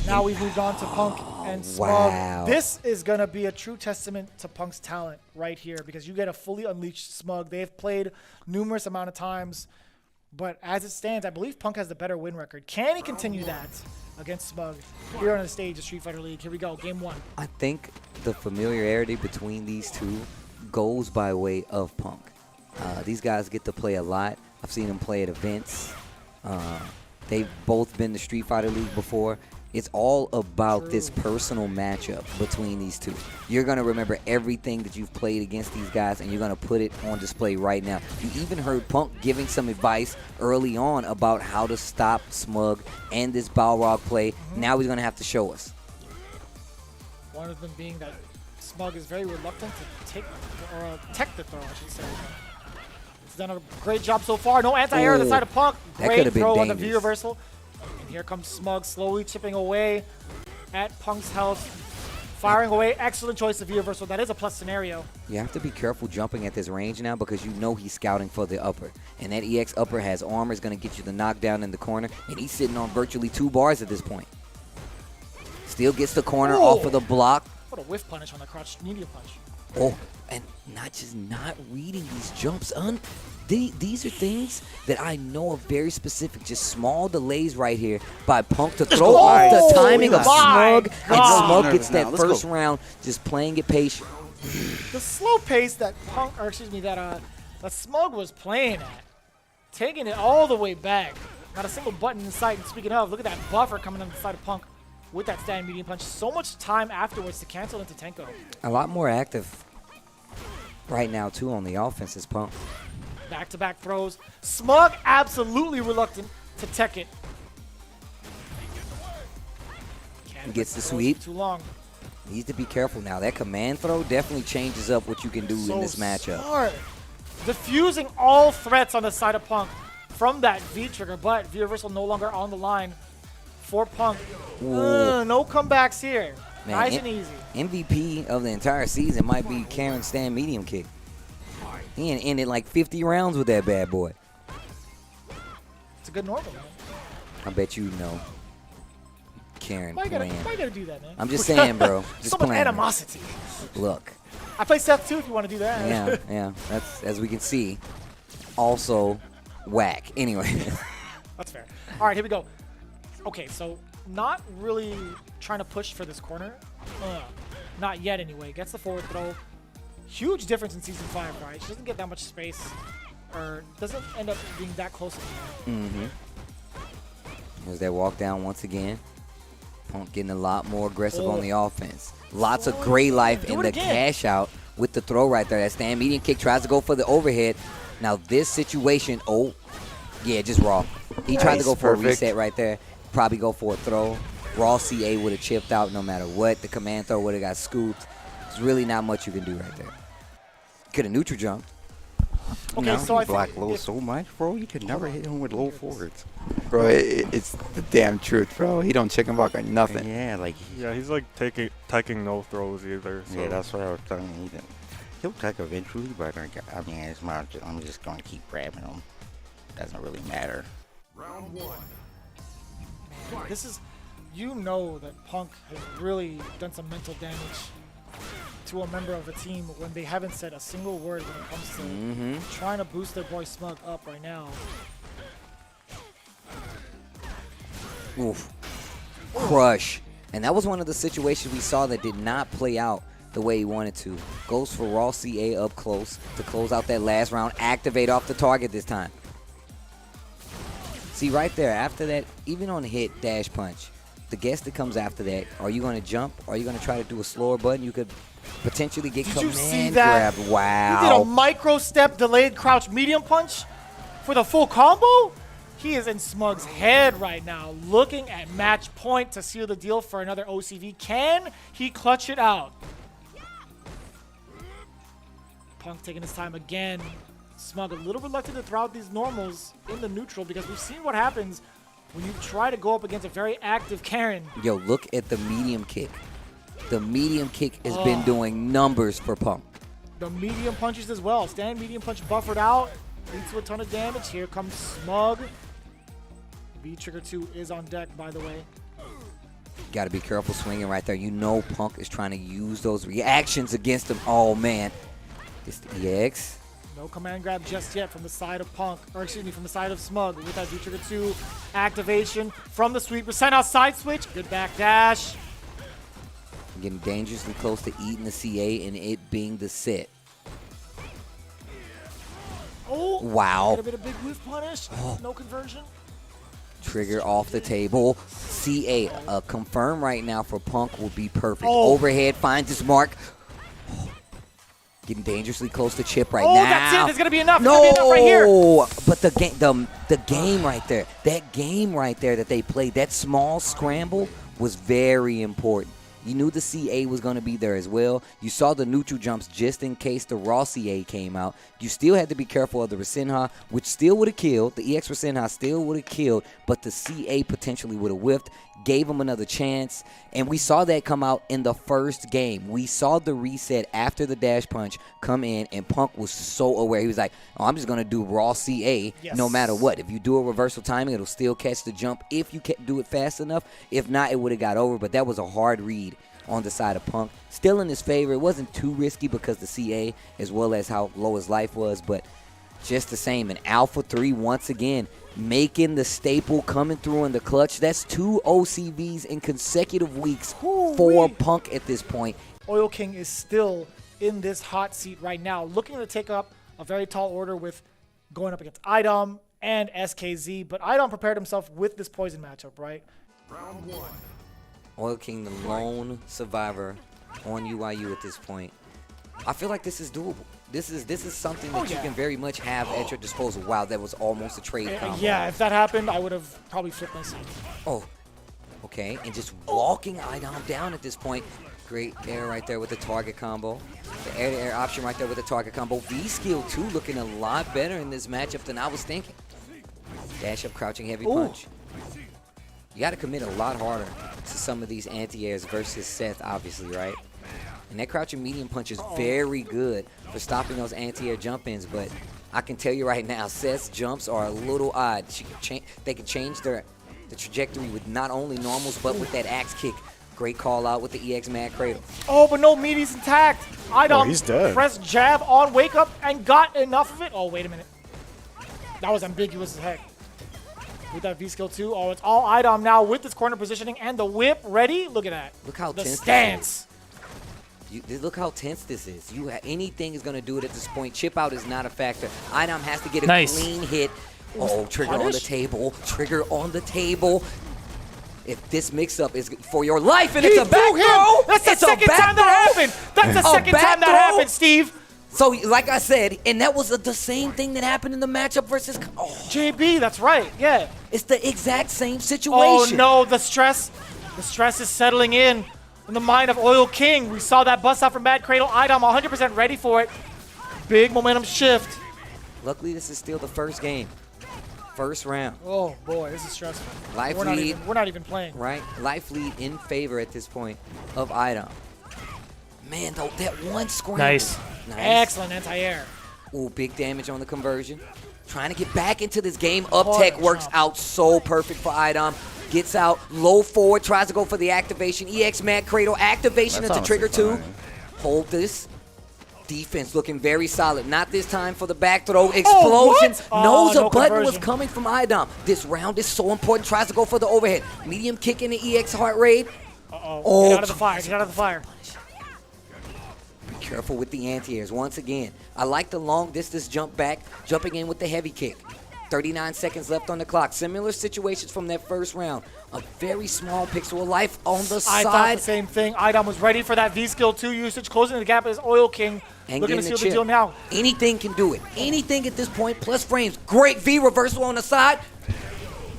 Now we've moved on to Punk and Smug. Wow. This is going to be a true testament to Punk's talent right here because you get a fully unleashed Smug. They've played numerous amount of times, but as it stands, I believe Punk has the better win record. Can he continue that against Smug here on the stage of Street Fighter League? Here we go, game 1. I think the familiarity between these two goes by way of Punk. These guys get to play a lot. I've seen them play at events. They've both been to Street Fighter League before. It's all about this personal matchup between these two. You're going to remember everything that you've played against these guys, and you're going to put it on display right now. You even heard Punk giving some advice early on about how to stop Smug and this Balrog play. Now he's going to have to show us. One of them being that Smug is very reluctant to take or tech the throw, I should say. He's done a great job so far. No anti-air on the side of Punk. Great throw on the V reversal. And here comes Smug slowly chipping away at Punk's health. Firing away. Excellent choice of V reversal. That is a plus scenario. You have to be careful jumping at this range now because you know he's scouting for the upper. And that EX upper has armor, is going to get you the knockdown in the corner. And he's sitting on virtually 2 bars at this point. Still gets the corner off of the block. What a whiff punish on the crotch medium punch. Oh, and not reading these jumps. These are things that I know are very specific. Just small delays right here by Punk to throw off the timing of Smug. And Smug gets that first round just playing it patient. The slow pace that Punk, or excuse me, that Smug was playing at, taking it all the way back. Not a single button in sight. And speaking of, look at that buffer coming on the side of Punk with that stand medium punch. So much time afterwards to cancel into Tenko. A lot more active right now, too, on the offense is Punk. Back-to-back throws. Smug absolutely reluctant to tech it. Gets the sweep. Too long. Needs to be careful now. That command throw definitely changes up what you can do in this matchup. Smart. Diffusing all threats on the side of Punk from that V-trigger, but V-reversal no longer on the line for Punk. No comebacks here. Man, nice and easy. MVP of the entire season might be Karen's stand medium kick. He ended like 50 rounds with that bad boy. It's a good normal, man. I bet you know. Karen playing. Why you gotta do that, man? I'm just saying, bro. Just so much playing. animosity. Look. I play Seth too if you want to do that. Yeah. That's, as we can see, also whack. Anyway. That's fair. All right, here we go. Okay, so not really trying to push for this corner. Not yet, anyway. Gets the forward throw. Huge difference in Season 5, right? She doesn't get that much space, or doesn't end up being that close anymore. There's that walk down once again. Punk getting a lot more aggressive on the offense. Lots of gray life in the cash out with the throw right there. That stand medium kick tries to go for the overhead. Now this situation, just raw. He tried to go for a reset right there. Probably go for a throw. Raw CA would have chipped out no matter what. The command throw would have got scooped. There's really not much you can do right there. Could have neutral jumped. Okay, so I block low so much, bro. You could never hit him with low forwards. Bro, it's the damn truth, bro. He don't chicken block or nothing. Yeah, he's like taking no throws either. So. Yeah, that's what I was telling you. He'll take eventually, but I mean, I'm just going to keep grabbing him. Doesn't really matter. Round 1. This is, you know that Punk has really done some mental damage to a member of a team when they haven't said a single word when it comes to trying to boost their boy Smug up right now. Oof. Crush. And that was one of the situations we saw that did not play out the way he wanted to. Goes for raw CA up close to close out that last round. Activate off the target this time. See right there, after that, even on hit dash punch, the guess that comes after that, are you going to jump? Or are you going to try to do a slower button? You could potentially get command grab. Wow. He did a micro step delayed crouch medium punch for the full combo? He is in Smug's head right now, looking at match point to seal the deal for another OCV. Can he clutch it out? Punk taking his time again. Smug a little reluctant to throw out these normals in the neutral because we've seen what happens when you try to go up against a very active Karen. Yo, look at the medium kick. The medium kick has been doing numbers for Punk. The medium punches as well. Stand medium punch buffered out. Leads to a ton of damage. Here comes Smug. V-Trigger 2 is on deck, by the way. Got to be careful swinging right there. You know Punk is trying to use those reactions against him. Oh, man. It's the EX. No command grab just yet from the side of Punk, or excuse me, from the side of Smug with that V-Trigger 2 activation from the sweeper. Send out side switch. Good back dash. Getting dangerously close to eating the CA and it being the set. Oh, wow. A bit of big whiff punish. No conversion. Trigger off the table. CA confirmed right now for Punk will be perfect. Overhead finds his mark. Getting dangerously close to Chip right now. Oh, that's it. There's gonna be enough. No, there's gonna be enough right here. But the game right there, that game right there that they played, that small scramble was very important. You knew the CA was going to be there as well. You saw the neutral jumps just in case the raw CA came out. You still had to be careful of the Rasenha, which still would have killed. The EX Rasenha still would have killed, but the CA potentially would have whiffed, gave him another chance. And we saw that come out in the first game. We saw the reset after the dash punch come in, and Punk was so aware. He was like, oh, I'm just going to do raw CA no matter what. If you do a reversal timing, it'll still catch the jump if you do it fast enough. If not, it would have got over, but that was a hard read on the side of Punk. Still in his favor. It wasn't too risky because the CA, as well as how low his life was, but just the same. And Alpha 3, once again, making the staple, coming through in the clutch. That's 2 OCVs in consecutive weeks for Punk at this point. Oil King is still in this hot seat right now, looking to take up a very tall order with going up against iDom and SKZ, but iDom prepared himself with this poison matchup, right? Round 1. Oil King, the lone survivor on UIU at this point. I feel like this is doable. This is something that you can very much have at your disposal. Wow, that was almost a trade combo. Yeah, if that happened, I would have probably flipped my seat. Oh, okay, and just walking iDom down at this point. Great air right there with the target combo. The air-to-air option right there with the target combo. V-skill, too, looking a lot better in this matchup than I was thinking. Dash up, crouching, heavy punch. You got to commit a lot harder to some of these anti-airs versus Seth, obviously, right? And that crouching medium punch is very good for stopping those anti-air jump-ins, but I can tell you right now, Seth's jumps are a little odd. They can change the trajectory with not only normals, but with that axe kick. Great call out with the EX Mad Cradle. Oh, but no meaty's intact. iDom he's dead. pressed jab on wake up and got enough of it. Oh, wait a minute. That was ambiguous as heck. With that V-skill too. Oh, it's all iDom now with this corner positioning and the whip ready. Look at that. Look how the tense stance. Look how tense this is. Anything is going to do it at this point. Chip out is not a factor. iDom has to get a clean hit. Oh, trigger on the table. Trigger on the table. If this mix-up is for your life and it's a back throw. That's the second time that happened. That's the second time that happened, Steve. So, like I said, and that was the same thing that happened in the matchup versus JB, that's right, yeah. It's the exact same situation. Oh, no, the stress is settling in the mind of Oil King. We saw that bust out from Mad Cradle. iDom 100% ready for it. Big momentum shift. Luckily, this is still the first game. First round. Oh, boy, this is stressful. Life lead. We're not even playing. Right? Life lead in favor at this point of iDom. Man, though, that one scramble. Nice. Excellent anti-air. Ooh, big damage on the conversion. Trying to get back into this game. Up tech works out so perfect for iDom. Gets out, low forward, tries to go for the activation. EX Mad Cradle, activation into trigger 2. Hold this. Defense looking very solid. Not this time for the back throw. Explosion. Knows a button was coming from iDom. This round is so important. Tries to go for the overhead. Medium kick in the EX heart rate. Oh, get out of the fire. Get out of the fire. Careful with the anti-airs. Once again, I like the long distance jump back, jumping in with the heavy kick. 39 seconds left on the clock. Similar situations from that first round. A very small pixel of life on the side. I thought the same thing. iDom was ready for that V-skill 2 usage. Closing the gap as Oil King. And looking to seal the deal now. Anything can do it. Anything at this point, plus frames. Great V reversal on the side.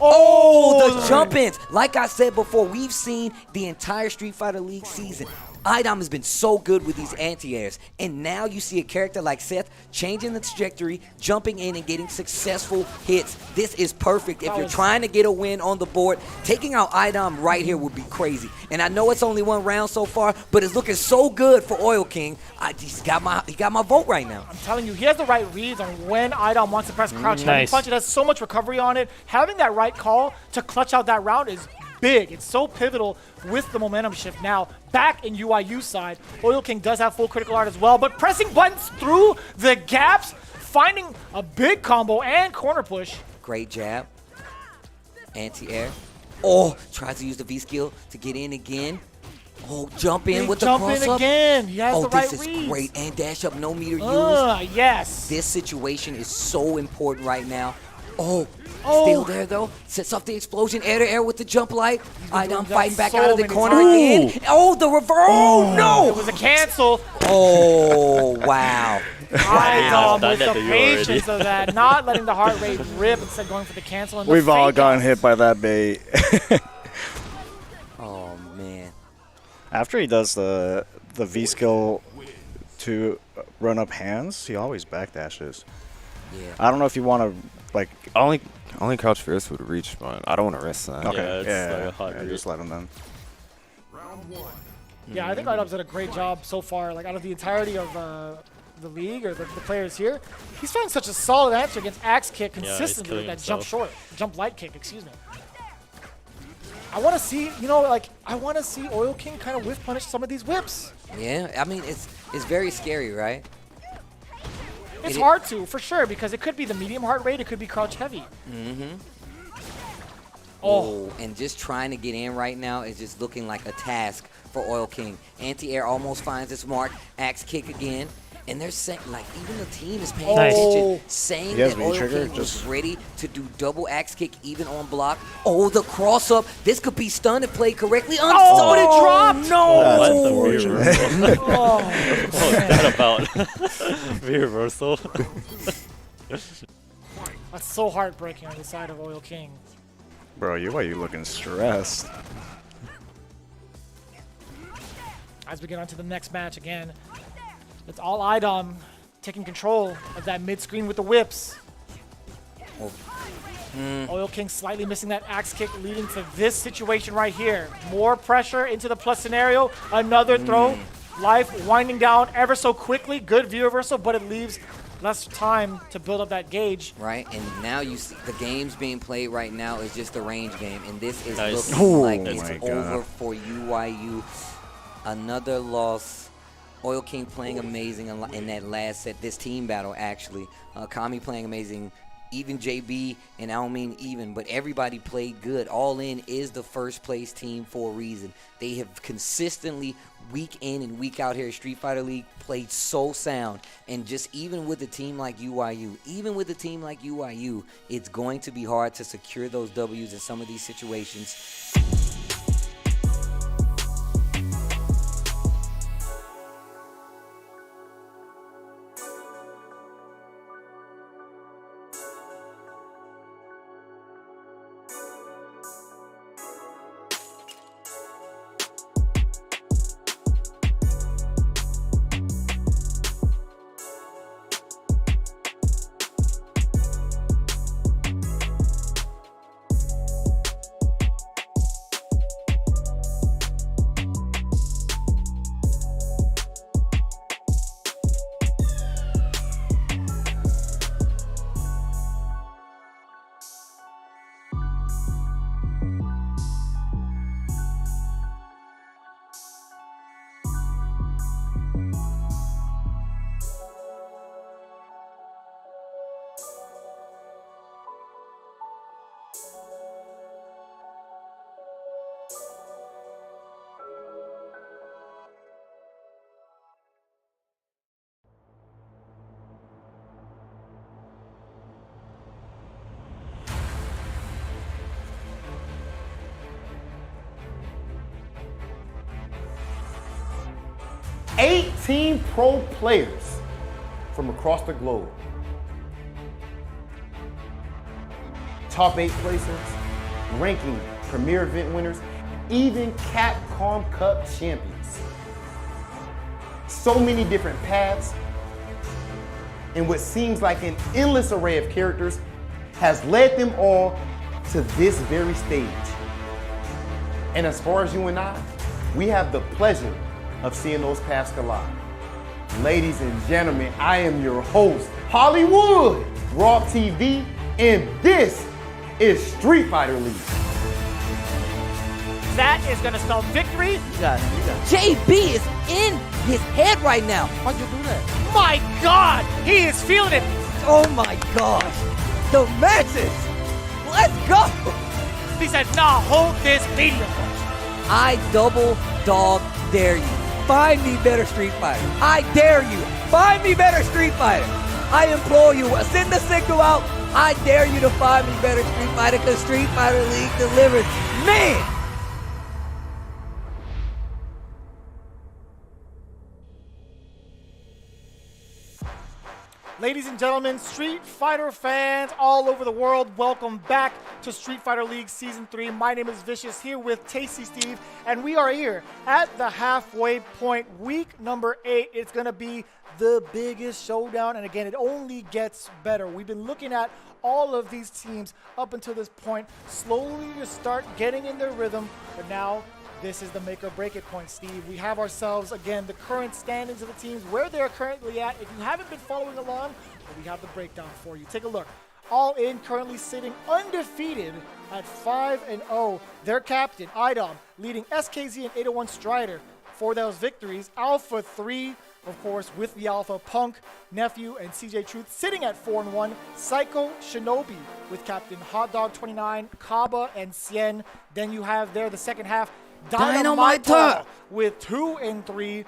Oh, the jump ins. Like I said before, we've seen the entire Street Fighter League season. iDom has been so good with these anti-airs, and now you see a character like Seth changing the trajectory, jumping in and getting successful hits. This is perfect if you're trying to get a win on the board. Taking out iDom right here would be crazy. And I know it's only one round so far, but it's looking so good for Oil King. He got my vote right now. I'm telling you, he has the right reads on when iDom wants to press crouch heavy punch. It has so much recovery on it. Having that right call to clutch out that round is big. It's so pivotal with the momentum shift now. Back in UIU side, Oil King does have full critical art as well, but pressing buttons through the gaps, finding a big combo and corner push. Great jab. Anti-air. Oh, tries to use the V skill to get in again. Oh, jump in with the cross up. Jump in again. He has the right this is reads. great. And dash up, no meter used. Yes. This situation is so important right now. Oh, still there though. Sets off the explosion. Air to air with the jump light. iDom fighting back out of the corner again. Oh, the reverse. Oh, no. It was a cancel. Oh, wow. iDom with the patience of that, not letting the heart rate rip, instead going for the cancel. And We've all gotten hit by that bait. Oh, man. After he does the V skill to run up hands, he always backdashes. Yeah. I don't know if you want to, like... Only crouch fierce would reach, but I don't want to risk that. Okay, it's like a hot just let him then. Yeah, I think iDom's done a great job so far. Like, out of the entirety of the league or the players here, he's found such a solid answer against axe kick consistently with that jump light kick, excuse me. I want to see, I want to see Oil King kind of whiff punish some of these whips. Yeah, I mean, it's very scary, right? It's hard to, for sure, because it could be the medium heart rate, it could be crouch heavy. Mm-hmm. Oh, and just trying to get in right now is just looking like a task for Oil King. Anti-air almost finds its mark. Axe kick again. And they're saying, like, even the team is paying attention, saying that Oil King was ready to do double axe kick even on block. Oh, the cross up. This could be stunned if played correctly. Unsorted drop. No. What the reversal? What was that about? Reversal. That's so heartbreaking on the side of Oil King. Bro, you looking stressed. As we get on to the next match again, it's all iDom taking control of that mid-screen with the whips. Oil King slightly missing that axe kick, leading to this situation right here. More pressure into the plus scenario. Another throw. Life winding down ever so quickly. Good view reversal, but it leaves less time to build up that gauge. Right, and now you see the games being played right now is just the range game, and this is Nice. looking like Oh it's my God. over for UIU. Another loss. Oil King playing amazing in that last set, this team battle actually. Kami playing amazing, even JB, and I don't mean even, but everybody played good. All In is the first place team for a reason. They have consistently, week in and week out here at Street Fighter League, played so sound. And just even with a team like UIU, it's going to be hard to secure those W's in some of these situations. Team pro players from across the globe. Top 8 places, ranking premier event winners, even Capcom Cup champions. So many different paths, and what seems like an endless array of characters has led them all to this very stage. And as far as you and I, we have the pleasure of seeing those paths collide. Ladies and gentlemen, I am your host, Hollywood, Raw TV, and this is Street Fighter League. that is going to spell victory. You got him. You got him. JB is in his head right now. Why'd you do that? My God, he is feeling it. Oh my gosh. The matches. Let's go. He said, nah, hold this media. I double dog dare you. Find me better Street Fighter. I dare you. Find me better Street Fighter. I implore you. Send the signal out. I dare you to find me better Street Fighter because Street Fighter League delivers. Man! Ladies and gentlemen, Street Fighter fans all over the world, welcome back to Street Fighter League Season 3. My name is Vicious, here with Tasty Steve, and we are here at the halfway point, week number 8. It's going to be the biggest showdown, and again, it only gets better. We've been looking at all of these teams up until this point, slowly to start getting in their rhythm, but now this is the make or break it point, Steve. We have ourselves, again, the current standings of the teams, where they're currently at. If you haven't been following along, we have the breakdown for you. Take a look. All In currently sitting undefeated at 5-0. Their captain, iDom, leading SKZ and 801 Strider for those victories. Alpha 3, of course, with the Alpha, Punk, Nephew, and CJ Truth sitting at 4-1. Psycho Shinobi with Captain Hotdog 29, Caba, and Xian. Then you have there the second half, Dynamite with 2-3,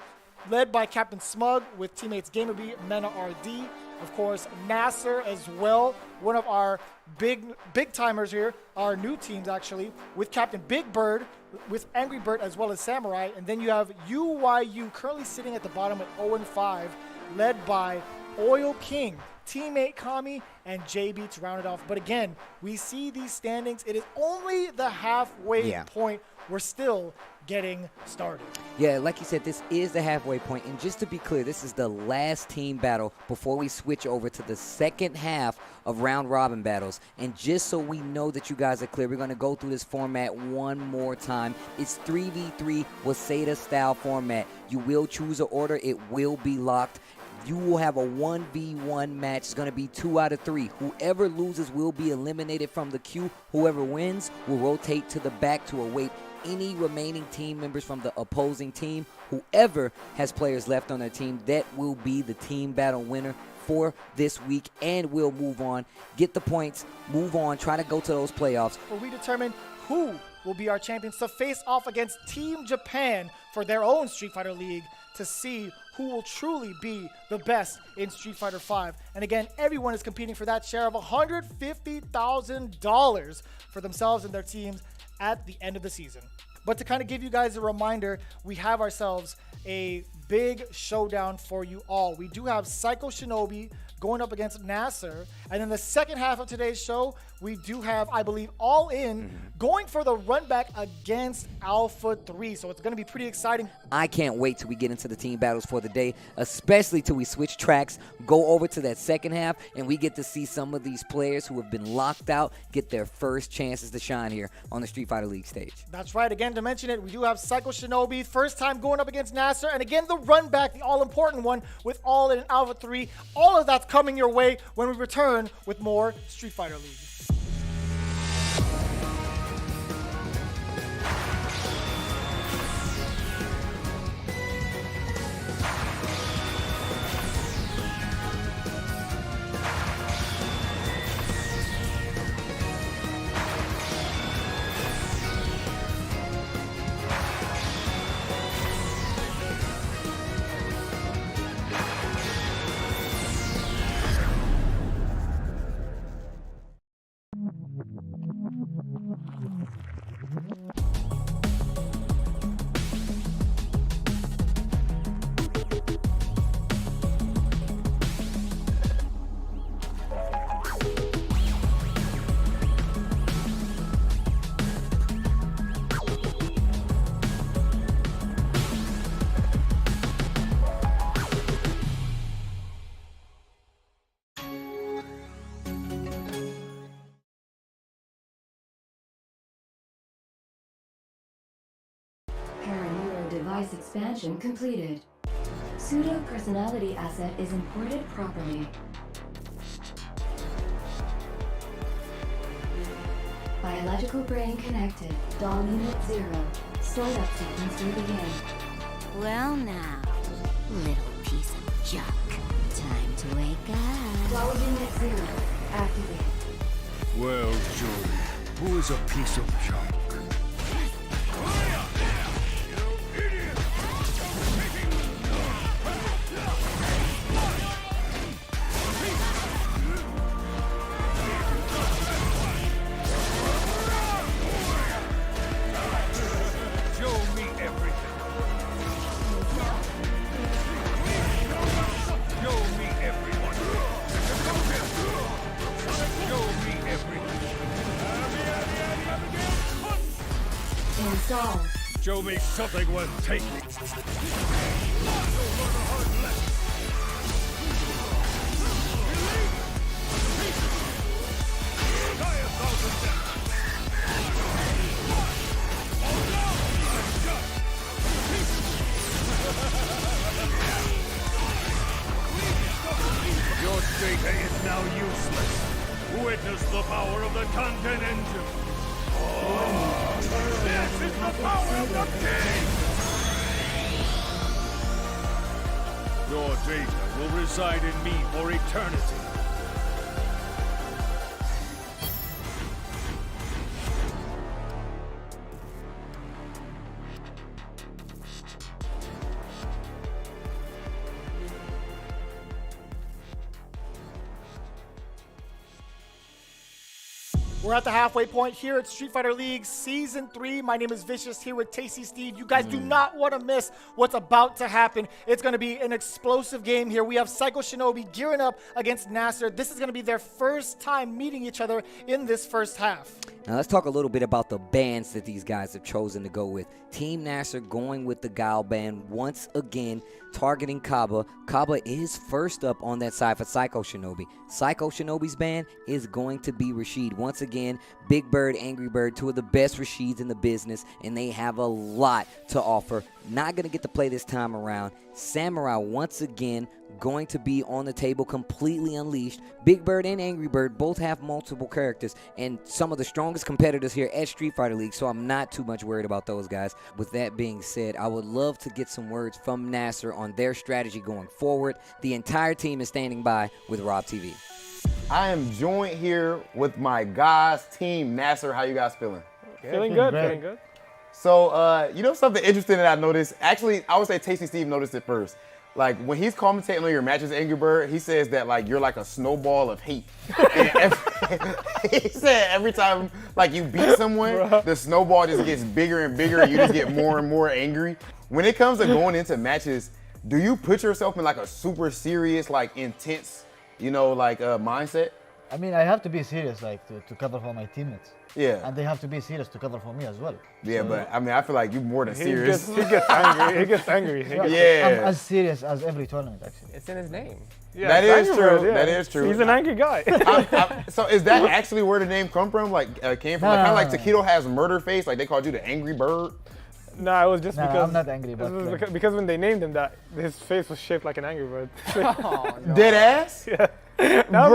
led by Captain Smug with teammates GamerBee, MenaRD, of course, Nassr as well, one of our big timers here, our new teams actually, with Captain Bigbird, with Angrybird as well as Samurai, and then you have UYU currently sitting at the bottom at 0-5, led by Oil King, teammate Kami, and JB to round it off. But again, we see these standings. It is only the halfway point. We're still getting started. Yeah, like you said, this is the halfway point. And just to be clear, this is the last team battle before we switch over to the second half of round robin battles. And just so we know that you guys are clear, we're going to go through this format one more time. It's 3v3 Waseda style format. You will choose an order. It will be locked. You will have a 1v1 match. It's going to be 2 out of 3. Whoever loses will be eliminated from the queue. Whoever wins will rotate to the back to await any remaining team members from the opposing team. Whoever has players left on their team, that will be the team battle winner for this week, and we'll move on, get the points, move on, try to go to those playoffs. Where we determine who will be our champions to face off against Team Japan for their own Street Fighter League to see who will truly be the best in Street Fighter V. And again, everyone is competing for that share of $150,000 for themselves and their teams at the end of the season. But to kind of give you guys a reminder, we have ourselves a big showdown for you all. We do have Psycho Shinobi going up against Nassr. And in the second half of today's show, we do have, I believe, All In going for the run back against Alpha 3. So it's going to be pretty exciting. I can't wait till we get into the team battles for the day, especially till we switch tracks, go over to that second half, and we get to see some of these players who have been locked out get their first chances to shine here on the Street Fighter League stage. That's right. Again, to mention it, we do have Psycho Shinobi, first time going up against Nassr, and again, the run back, the all-important one with All In and Alpha 3. All of that's coming your way when we return with more Street Fighter League. Device expansion completed. Pseudo personality asset is imported properly. Biological brain connected. Dawn unit 0. Startup sequence will begin. Well now, little piece of junk. Time to wake up. Dawn unit 0. Activate. Well, Jody, who is a piece of junk? Install. Show me something worth taking. Your data is now useless. Witness the power of the content engine. This is the power of the king! Your data will reside in me for eternity. We're at the halfway point here at Street Fighter League Season 3. My name is Vicious here with Tasty Steve. You guys do not want to miss what's about to happen. It's going to be an explosive game here. We have Psycho Shinobi gearing up against Nassr. This is going to be their first time meeting each other in this first half. Now let's talk a little bit about the bands that these guys have chosen to go with. Team Nassr going with the Gal band once again, targeting Caba. Caba is first up on that side for Psycho Shinobi. Psycho Shinobi's band is going to be Rashid. Once again, Bigbird, Angrybird, two of the best Rashids in the business, and they have a lot to offer. Not going to get to play this time around. Samurai once again going to be on the table, completely unleashed. Bigbird and Angrybird both have multiple characters and some of the strongest competitors here at Street Fighter League, so I'm not too much worried about those guys. With that being said, I would love to get some words from Nassr on their strategy going forward. The entire team is standing by with Rob TV. I am joined here with my guys, Team Nassr. How you guys feeling? Feeling good, feeling good. So, you know something interesting that I noticed? Actually, I would say Tasty Steve noticed it first. Like, when he's commentating on your matches, Angrybird, he says that, like, you're like a snowball of hate. And he said every time, like, you beat someone, the snowball just gets bigger and bigger, and you just get more and more angry. When it comes to going into matches, do you put yourself in, like, a super serious, like, intense, you know, like, mindset? I mean, I have to be serious, like, to cover for my teammates. Yeah. And they have to be serious to cover for me as well. Yeah, so, but, I mean, I feel like you're more than serious. He gets angry. He gets angry. Yeah. I'm as serious as every tournament, actually. It's in his name. Yeah, that is true. Yeah. That is true. He's an angry guy. So is that actually where the name come from? Like, came from? Like, kind of like Taquito has murder face. Like, they called you the Angry Bird. Nah, it was just because I'm not angry, but like, because when they named him that, his face was shaped like an angry bird. Oh, no. Dead ass? Yeah. That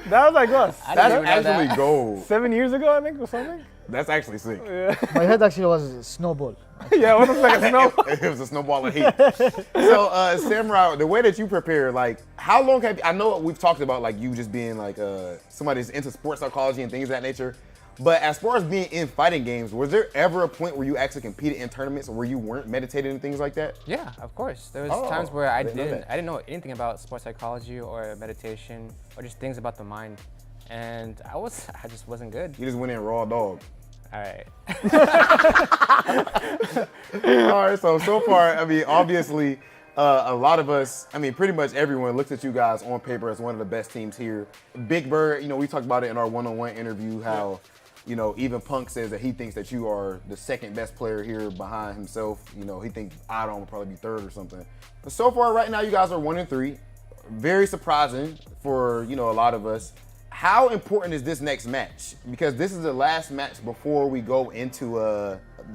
was like what? That's actually gold. 7 years ago, I think, or something. That's actually sick. Yeah. My head actually was a snowball. Yeah, it was like a snowball. It was a snowball of hate. So, Samurai, the way that you prepare, like, how long have you, I know we've talked about, like, you just being, like, somebody that's into sports psychology and things of that nature. But as far as being in fighting games, was there ever a point where you actually competed in tournaments where you weren't meditating and things like that? Yeah, of course. There was times where I didn't know anything about sports psychology or meditation or just things about the mind, and I just wasn't good. You just went in raw dog. All right. All right. So far, I mean, obviously, a lot of us, I mean, pretty much everyone looks at you guys on paper as one of the best teams here. Bigbird, you know, we talked about it in our one-on-one interview how. You know, even Punk says that he thinks that you are the second best player here behind himself. You know, he thinks iDom will probably be third or something. But so far, right now, you guys are 1-3. Very surprising for, you know, a lot of us. How important is this next match? Because this is the last match before we go into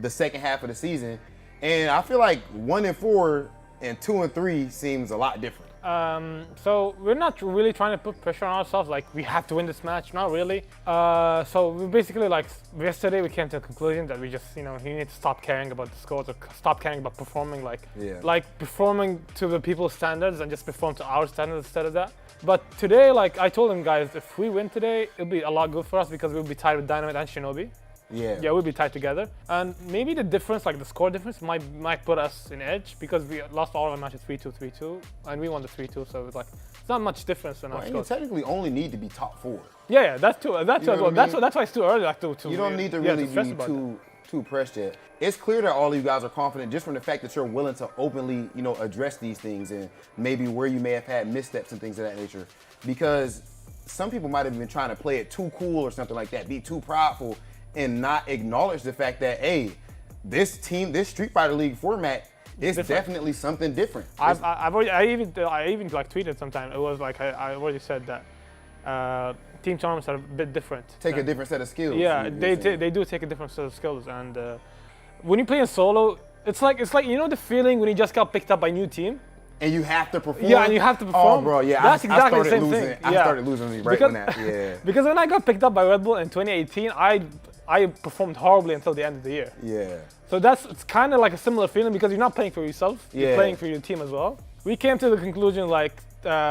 the second half of the season. And I feel like 1-4 and 2-3 seems a lot different. So we're not really trying to put pressure on ourselves, like we have to win this match, not really. So we basically, like yesterday, we came to a conclusion that we just, you need to stop caring about the scores or stop caring about performing, like performing to the people's standards and just perform to our standards instead of that. But today, like I told them, guys, if we win today, it'll be a lot good for us because we'll be tied with Dynamite and Shinobi. Yeah, we'll be tied together, and maybe the difference, like the score difference, might put us in edge because we lost all our matches 3-2, 3-2, and we won the 3-2. So it's like it's not much difference in our scores. You technically only need to be top 4. Yeah, that's too. That's why it's too early. Like to you don't need to really be too pressed yet. It's clear that all of you guys are confident just from the fact that you're willing to openly, address these things and maybe where you may have had missteps and things of that nature. Because some people might have been trying to play it too cool or something like that, be too prideful, and not acknowledge the fact that, hey, this Street Fighter League format is definitely something different. I even like tweeted sometime. It was like I already said that team tournaments are a bit different. Take a different set of skills. Yeah, they do take a different set of skills, and when you play in solo, it's like the feeling when you just got picked up by a new team. And you have to perform. Yeah, and you have to perform. Oh, bro, yeah. That's exactly the same thing. I started losing right when that. Yeah. Because when I got picked up by Red Bull in 2018, I performed horribly until the end of the year. Yeah. So it's kind of like a similar feeling because you're not playing for yourself. You're playing for your team as well. We came to the conclusion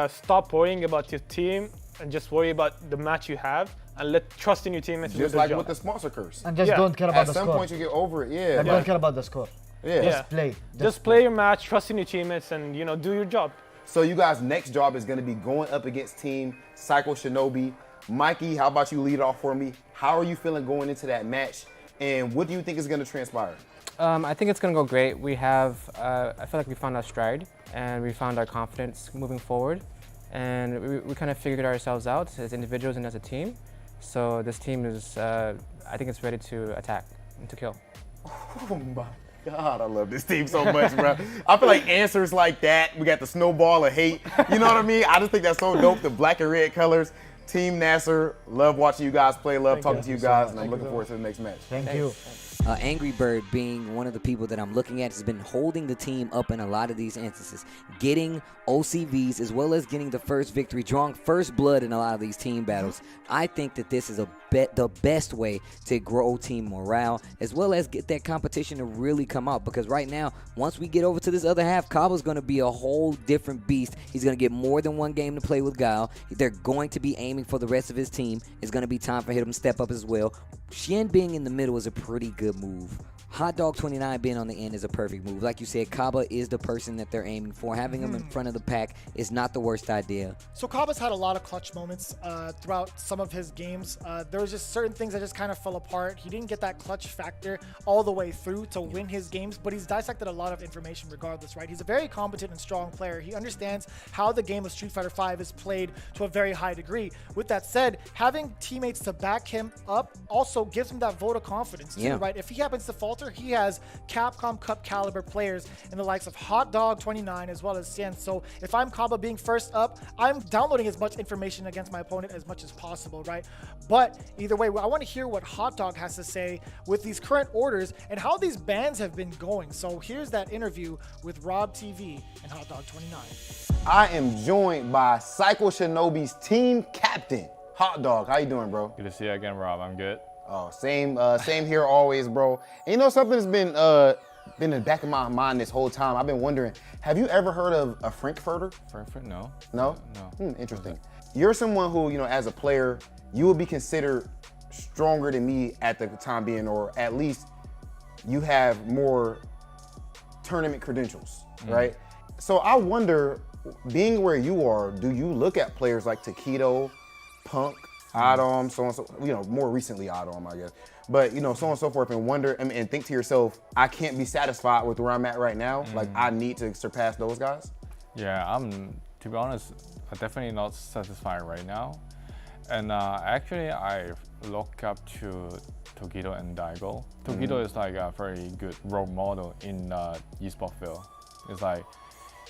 stop worrying about your team and just worry about the match you have and trust in your teammates. Just like with the sponsor curse. And just don't care about the score. At some point you get over it. Yeah. And don't care about the score. Yeah. Just play. Just play your match, trust in your teammates, and do your job. So you guys' next job is going to be going up against Team Psycho Shinobi. Mikey, how about you lead off for me? How are you feeling going into that match, and what do you think is going to transpire? I think it's going to go great. We have, I feel like we found our stride, and we found our confidence moving forward, and we kind of figured ourselves out as individuals and as a team. So this team is, I think it's ready to attack and to kill. Oh my God, I love this team so much, bro. I feel like answers like that. We got the snowball of hate. You know what I mean? I just think that's so dope. The black and red colors. Team Nassr, love watching you guys play. Love talking to you guys, and I'm looking forward to the next match. Thank you. Angrybird, being one of the people that I'm looking at, has been holding the team up in a lot of these instances, getting OCVs as well as getting the first victory, drawing first blood in a lot of these team battles. I think that this is the best way to grow team morale as well as get that competition to really come out, because right now, once we get over to this other half, Caba's going to be a whole different beast. He's going to get more than one game to play with Guile. They're going to be aiming for the rest of his team. It's going to be time for him to step up as well. Xian being in the middle is a pretty good move. Hot Dog 29 being on the end is a perfect move. Like you said, Caba is the person that they're aiming for. Having him in front of the pack is not the worst idea. So Caba's had a lot of clutch moments throughout some of his games. There was just certain things that just kind of fell apart. He didn't get that clutch factor all the way through to win his games, but he's dissected a lot of information regardless, right? He's a very competent and strong player. He understands how the game of Street Fighter V is played to a very high degree. With that said, having teammates to back him up also gives him that vote of confidence too, right? If he happens to falter, he has Capcom Cup caliber players in the likes of Hot Dog 29 as well as Xian. So if I'm Caba being first up, I'm downloading as much information against my opponent as much as possible, right? But either way, I want to hear what Hot Dog has to say with these current orders and how these bans have been going. So here's that interview with Rob TV and Hot Dog 29. I am joined by Psycho Shinobi's team captain, Hot Dog. How you doing, bro? Good to see you again, Rob. I'm good. Oh, same here always, bro. And you know something that's been in the back of my mind this whole time. I've been wondering, have you ever heard of a Frankfurter? Frankfurt? No. No? No. Interesting. You're someone who, as a player, you would be considered stronger than me at the time being, or at least you have more tournament credentials, right? So I wonder, being where you are, do you look at players like Taquito, Punk, iDom, so on and so, more recently iDom, I guess. But, so on and so forth, and wonder and think to yourself, I can't be satisfied with where I'm at right now. Like, I need to surpass those guys? Yeah, to be honest, I'm definitely not satisfied right now. And actually, I look up to Taquito and Daigo. Taquito is like a very good role model in esports field. It's like,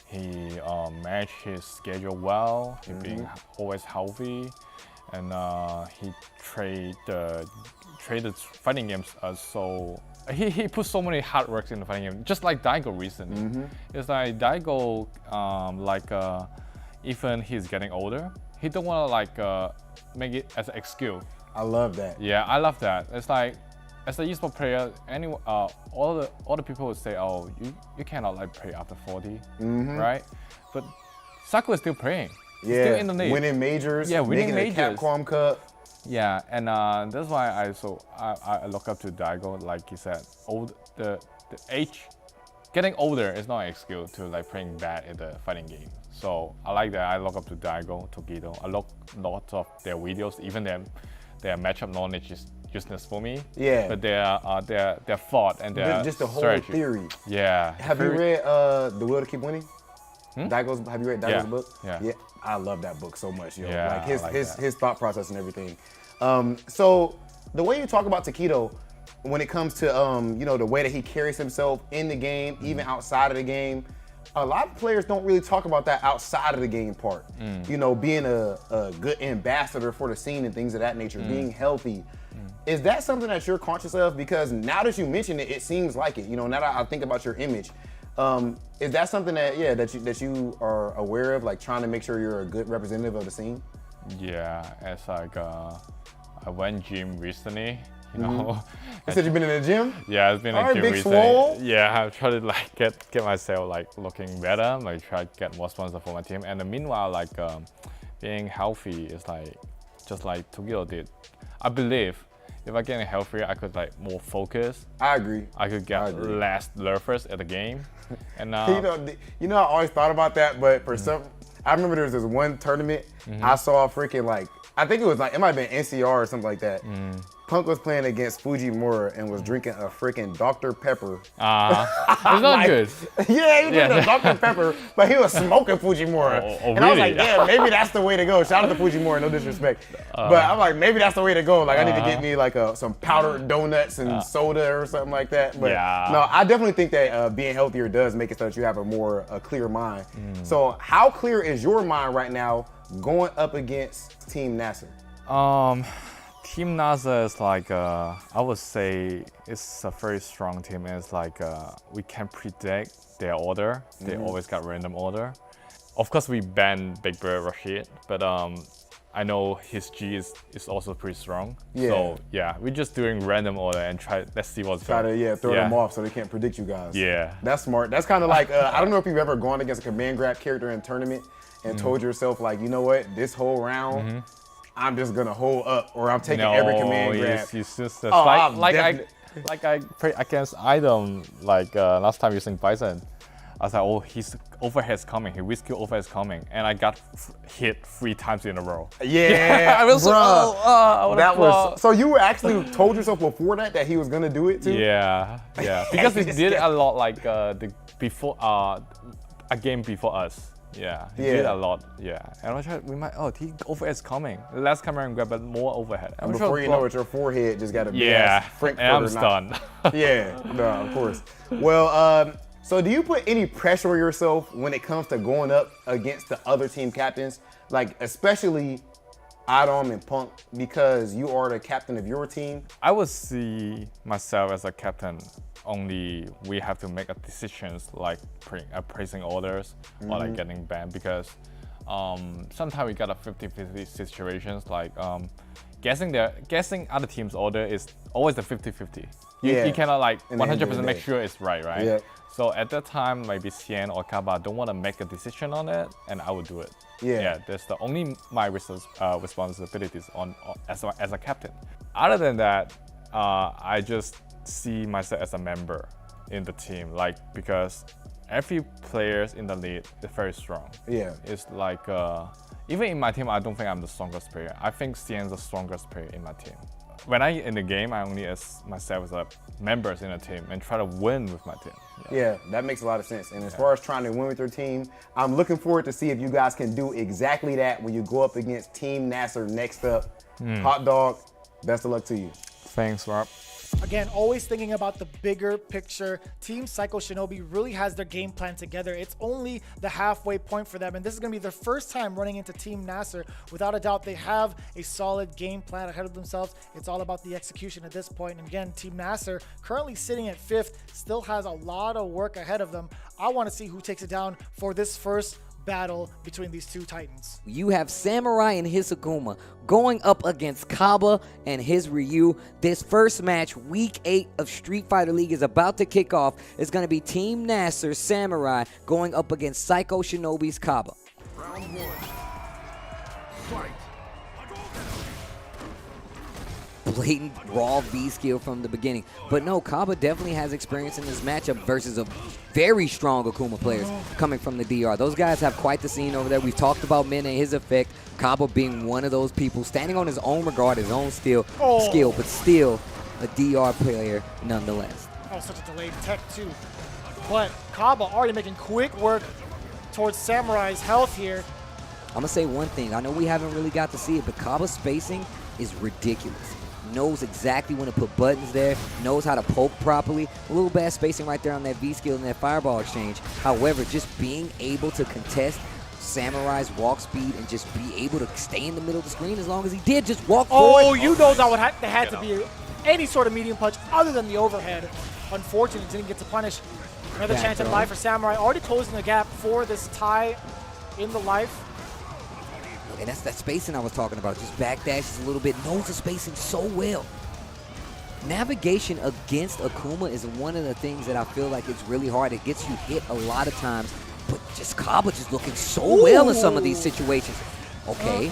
he managed his schedule well, he being always healthy, and he traded fighting games so he put so many hard work in the fighting game, just like Daigo recently. It's like Daigo even he's getting older, he don't want to like make it as an excuse. I love that. Yeah, I love that. It's like, as an esport player, all the people would say, oh, you cannot like play after 40, right? But Saku is still playing. He's still in the league. Winning majors. Yeah, winning making majors. A Capcom Cup. Yeah, and that's why I look up to Daigo. Like he said, the age, getting older is not an excuse to like playing bad in the fighting game. So I like that. I look up to Daigo, to Guido. I look lots of their videos, even their matchup knowledge is useless for me. Yeah. But their thought and their just the whole strategy. theory. Yeah. Have you read The Will to Keep Winning? Daigo's. Have you read Daigo's book? Yeah. I love that book so much, yo. Yeah, like his thought process and everything. So the way you talk about Takedo, when it comes to you know, the way that he carries himself in the game, even outside of the game, a lot of players don't really talk about that outside of the game part. You know, being a good ambassador for the scene and things of that nature, being healthy. Is that something that you're conscious of? Because now that you mention it, it seems like it. You know, now that I think about your image, is that something that that you are aware of, like trying to make sure you're a good representative of the scene? Yeah, it's like I went gym recently. You know, You said you've been in the gym? Yeah, I've been in the gym recently. Yeah, I've tried to like get myself like looking better, like try to get more sponsors for my team. And meanwhile, like being healthy is like just like Tokyo did. I believe if I get healthier, I could like more focus. I agree. I could get less nervous at the game. And you know, I always thought about that, but for some, I remember there was this one tournament I saw freaking like, I think it was like, it might have been NCR or something like that. Punk was playing against Fujimura and was drinking a freaking Dr. Pepper. It's not like, good. Yeah, he was drinking a Dr. Pepper, but he was smoking Fujimura. And I was like, damn, maybe that's the way to go. Shout out to Fujimura, no disrespect. But I'm like, maybe that's the way to go. Like, I need to get me like some powdered donuts and soda or something like that. But no, I definitely think that being healthier does make it so that you have a clear mind. So how clear is your mind right now going up against Team Nassr? Team Nassr is like, I would say it's a very strong team. It's like, we can predict their order. They always got random order. Of course, we banned Bigbird Rashid, but I know his G is also pretty strong. Yeah. So yeah, we're just doing random order and let's see what's Try going. to throw them off so they can't predict you guys. Yeah. That's smart. That's kind of like, I don't know if you've ever gone against a command grab character in a tournament and told yourself like, you know what, this whole round, I'm just gonna hold up, or I'm taking every command grab. It's just like I play against iDom like last time using Bison. I was like, oh, his overhead's coming, his whiskey overhead's coming, and I got hit 3 times in a row. Yeah, I was that was so you actually told yourself before that he was gonna do it too. Yeah, because he did a lot like a game before us. Yeah, he did a lot. Yeah, and I was like, he overhead's coming. Less camera and grab, but more overhead. And before you know it, your forehead just got a big and I'm stunned. Yeah, no, of course. Well, so do you put any pressure on yourself when it comes to going up against the other team captains, like especially iDom and Punk, because you are the captain of your team? I would see myself as a captain. Only we have to make a decisions like placing orders or like getting banned, because sometimes we got a 50-50 situations, like guessing other team's order is always a 50-50. You cannot like 100% make sure it's right? Yeah. So at that time, maybe Xian or Caba don't want to make a decision on it, and I would do it. Yeah. That's the only my responsibilities as a captain. Other than that, I just see myself as a member in the team, like, because every players in the league is very strong. Yeah. It's like, even in my team, I don't think I'm the strongest player. I think Xian's the strongest player in my team. When I in the game, I only as myself as a members in a team and try to win with my team. Yeah, that makes a lot of sense. And as far as trying to win with your team, I'm looking forward to see if you guys can do exactly that when you go up against Team Nassr next up. Hot Dog, best of luck to you. Thanks, Rob. Again, always thinking about the bigger picture. Team Psycho Shinobi really has their game plan together. It's only the halfway point for them, and this is going to be their first time running into Team Nassr. Without a doubt, they have a solid game plan ahead of themselves. It's all about the execution at this point. And again, Team Nassr, currently sitting at 5th, still has a lot of work ahead of them. I want to see who takes it down for this first battle between these two titans. You have Samurai and his Akuma going up against Caba and his Ryu. This first match, Week 8 of Street Fighter League, is about to kick off. It's going to be Team Nassr Samurai going up against Psycho Shinobi's Caba. Round 1. Fight. Blatant raw V skill from the beginning. But no, Caba definitely has experience in this matchup versus a very strong Akuma players coming from the DR. Those guys have quite the scene over there. We've talked about Mena and his effect. Caba being one of those people, standing on his own regard, his own skill, but still a DR player nonetheless. Oh, such a delayed tech too. But Caba already making quick work towards Samurai's health here. I'm going to say one thing. I know we haven't really got to see it, but Caba's spacing is ridiculous. Knows exactly when to put buttons there, knows how to poke properly. A little bad spacing right there on that V skill and that fireball exchange. However, just being able to contest Samurai's walk speed and just be able to stay in the middle of the screen as long as he did, just walk forward. Oh, you know that would there had to be any sort of medium punch other than the overhead. Unfortunately, didn't get to punish. Another chance at life for Samurai, already closing the gap for this tie in the life. And that's that spacing I was talking about. Just backdashes a little bit, knows the spacing so well. Navigation against Akuma is one of the things that I feel like it's really hard. It gets you hit a lot of times, but just Caba just looking so well in some of these situations. Okay,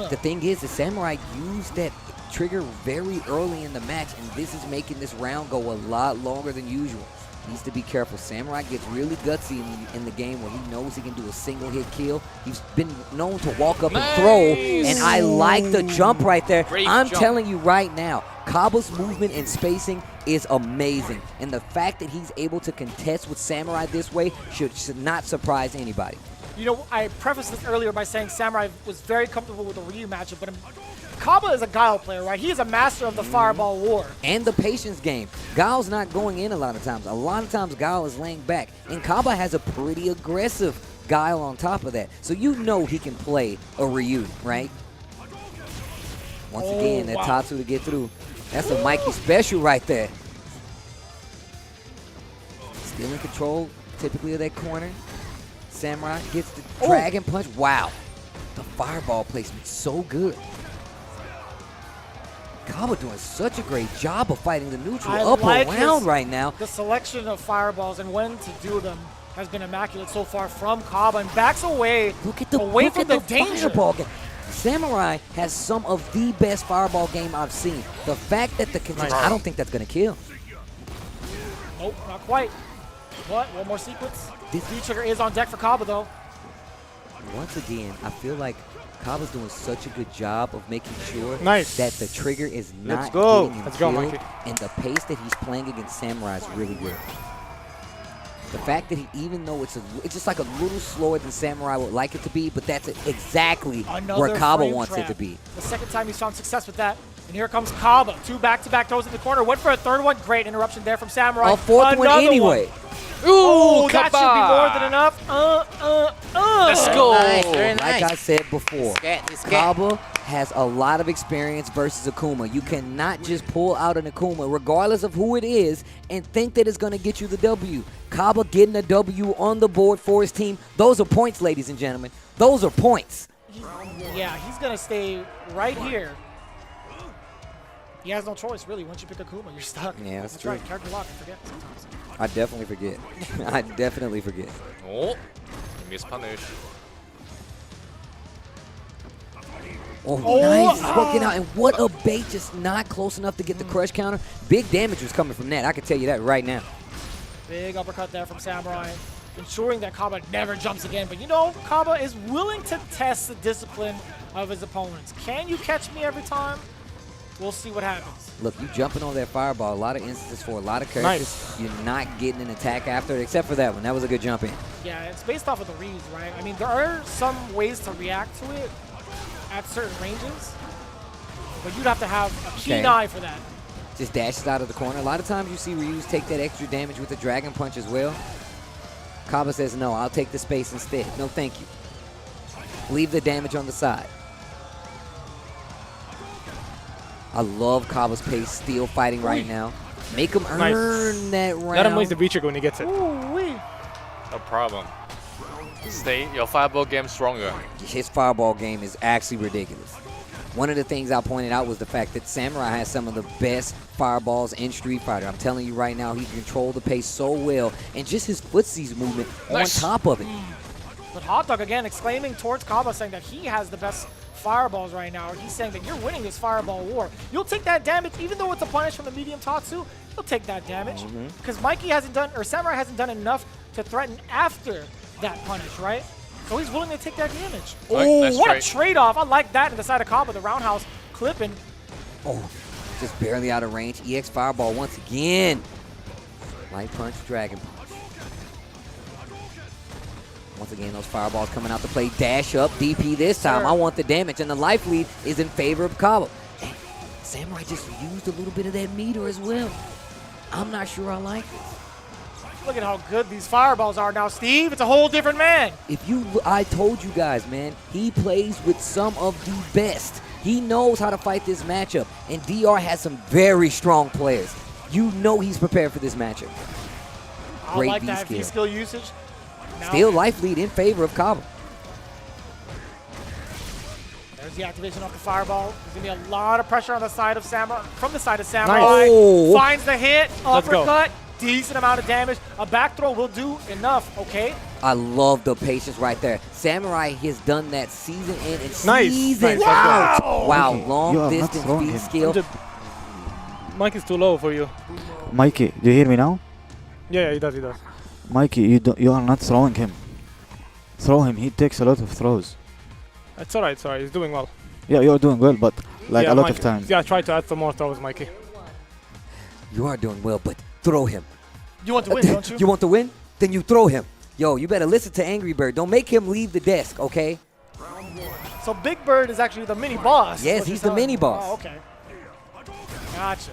the thing is, the Samurai used that trigger very early in the match, and this is making this round go a lot longer than usual. Needs to be careful. Samurai gets really gutsy in the game where he knows he can do a single hit kill. He's been known to walk up and throw, and I like the jump right there. I'm telling you right now, Caba's movement and spacing is amazing, and the fact that he's able to contest with Samurai this way should not surprise anybody. You know, I prefaced this earlier by saying Samurai was very comfortable with the Ryu matchup, but Caba is a Guile player, right? He is a master of the fireball war. And the patience game. Guile's not going in a lot of times. A lot of times Guile is laying back. And Caba has a pretty aggressive Guile on top of that. So you know he can play a Ryu, right? Once again, that Tatsu to get through. That's a Mikey special right there. Still in control, typically, of that corner. Samurai gets the dragon punch. Wow. The fireball placement so good. Caba doing such a great job of fighting the neutral up around right now. The selection of fireballs and when to do them has been immaculate so far from Caba, and backs away. Look at the danger. Fireball game. Samurai has some of the best fireball game I've seen. The fact that the contention, I don't think that's going to kill. Nope, not quite. But one more sequence. This V-trigger is on deck for Caba, though. Once again, I feel like Caba's doing such a good job of making sure that the trigger is not getting him killed, and the pace that he's playing against Samurai is really good. The fact that he, even though it's just like a little slower than Samurai would like it to be, but that's exactly where Caba wants it to be. The second time he's found success with that. And here comes Caba. 2 back-to-back throws in the corner. Went for a third one. Great interruption there from Samurai. A fourth one anyway. Ooh, that should be more than enough. Let's go. Like I said before, Caba has a lot of experience versus Akuma. You cannot just pull out an Akuma, regardless of who it is, and think that it's going to get you the W. Caba getting a W on the board for his team. Those are points, ladies and gentlemen. Those are points. Yeah, he's going to stay right here. He has no choice, really. Once you pick Akuma, you're stuck. Yeah, that's true. Right. Character lock, I forget sometimes. I definitely forget. I definitely forget. Oh, miss punish. Oh, nice. He's working out. And what a bait, just not close enough to get the crush counter. Big damage was coming from that. I can tell you that right now. Big uppercut there from Samurai, ensuring that Caba never jumps again. But you know, Caba is willing to test the discipline of his opponents. Can you catch me every time? We'll see what happens. Look, you jumping on that fireball, a lot of instances for a lot of characters. You're not getting an attack after it, except for that one. That was a good jump in. Yeah, it's based off of the reads, right? I mean, there are some ways to react to it at certain ranges, but you'd have to have a keen eye for that. Just dashes out of the corner. A lot of times you see Ryu's take that extra damage with the dragon punch as well. Caba says, no, I'll take the space instead. No, thank you. Leave the damage on the side. I love Caba's pace, still fighting right now. Make him earn that round. Let him waste the V-trigger when he gets it. No problem. Stay your fireball game stronger. His fireball game is actually ridiculous. One of the things I pointed out was the fact that Samurai has some of the best fireballs in Street Fighter. I'm telling you right now, he can control the pace so well, and just his footsies movement on top of it. But Hot Dog again exclaiming towards Caba, saying that he has the best fireballs right now. He's saying that you're winning this fireball war. You'll take that damage, even though it's a punish from the medium Tatsu. You'll take that damage because Mikey hasn't done, or Samurai hasn't done enough to threaten after that punish, right? So he's willing to take that damage. Oh, what a trade-off. I like that in the side of Caba, the roundhouse clipping. Oh, just barely out of range. EX fireball once again. Light punch, dragon punch. Once again, those fireballs coming out to play. Dash up, DP this time. I want the damage, and the life lead is in favor of Caba. And Samurai just used a little bit of that meter as well. I'm not sure I like this. Look at how good these fireballs are now, Steve. It's a whole different man. I told you guys, man, he plays with some of the best. He knows how to fight this matchup, and DR has some very strong players. You know he's prepared for this matchup. I like that V-skill usage. Still life lead in favor of Caba. There's the activation off the fireball. There's going to be a lot of pressure on the side of Samurai. From the side of Samurai. Nice. Oh. Finds the hit. Uppercut. Decent amount of damage. A back throw will do enough, okay? I love the patience right there. Samurai has done that season in and season Nice. out. Wow, long distance V-skill. Mike is too low for you. Mikey, do you hear me now? Yeah, he does, he does. Mikey, you are not throwing him. Throw him. He takes a lot of throws. It's alright, it's alright. He's doing well. Yeah, you're doing well, but like yeah, a lot Mikey, of times. Yeah, try to add some more throws, Mikey. You are doing well, but throw him. You want to win, don't you? You want to win? Then you throw him. Yo, you better listen to Angrybird. Don't make him leave the desk, okay? So Bigbird is actually the mini boss. Yes, he's the mini boss. Oh, okay. Gotcha.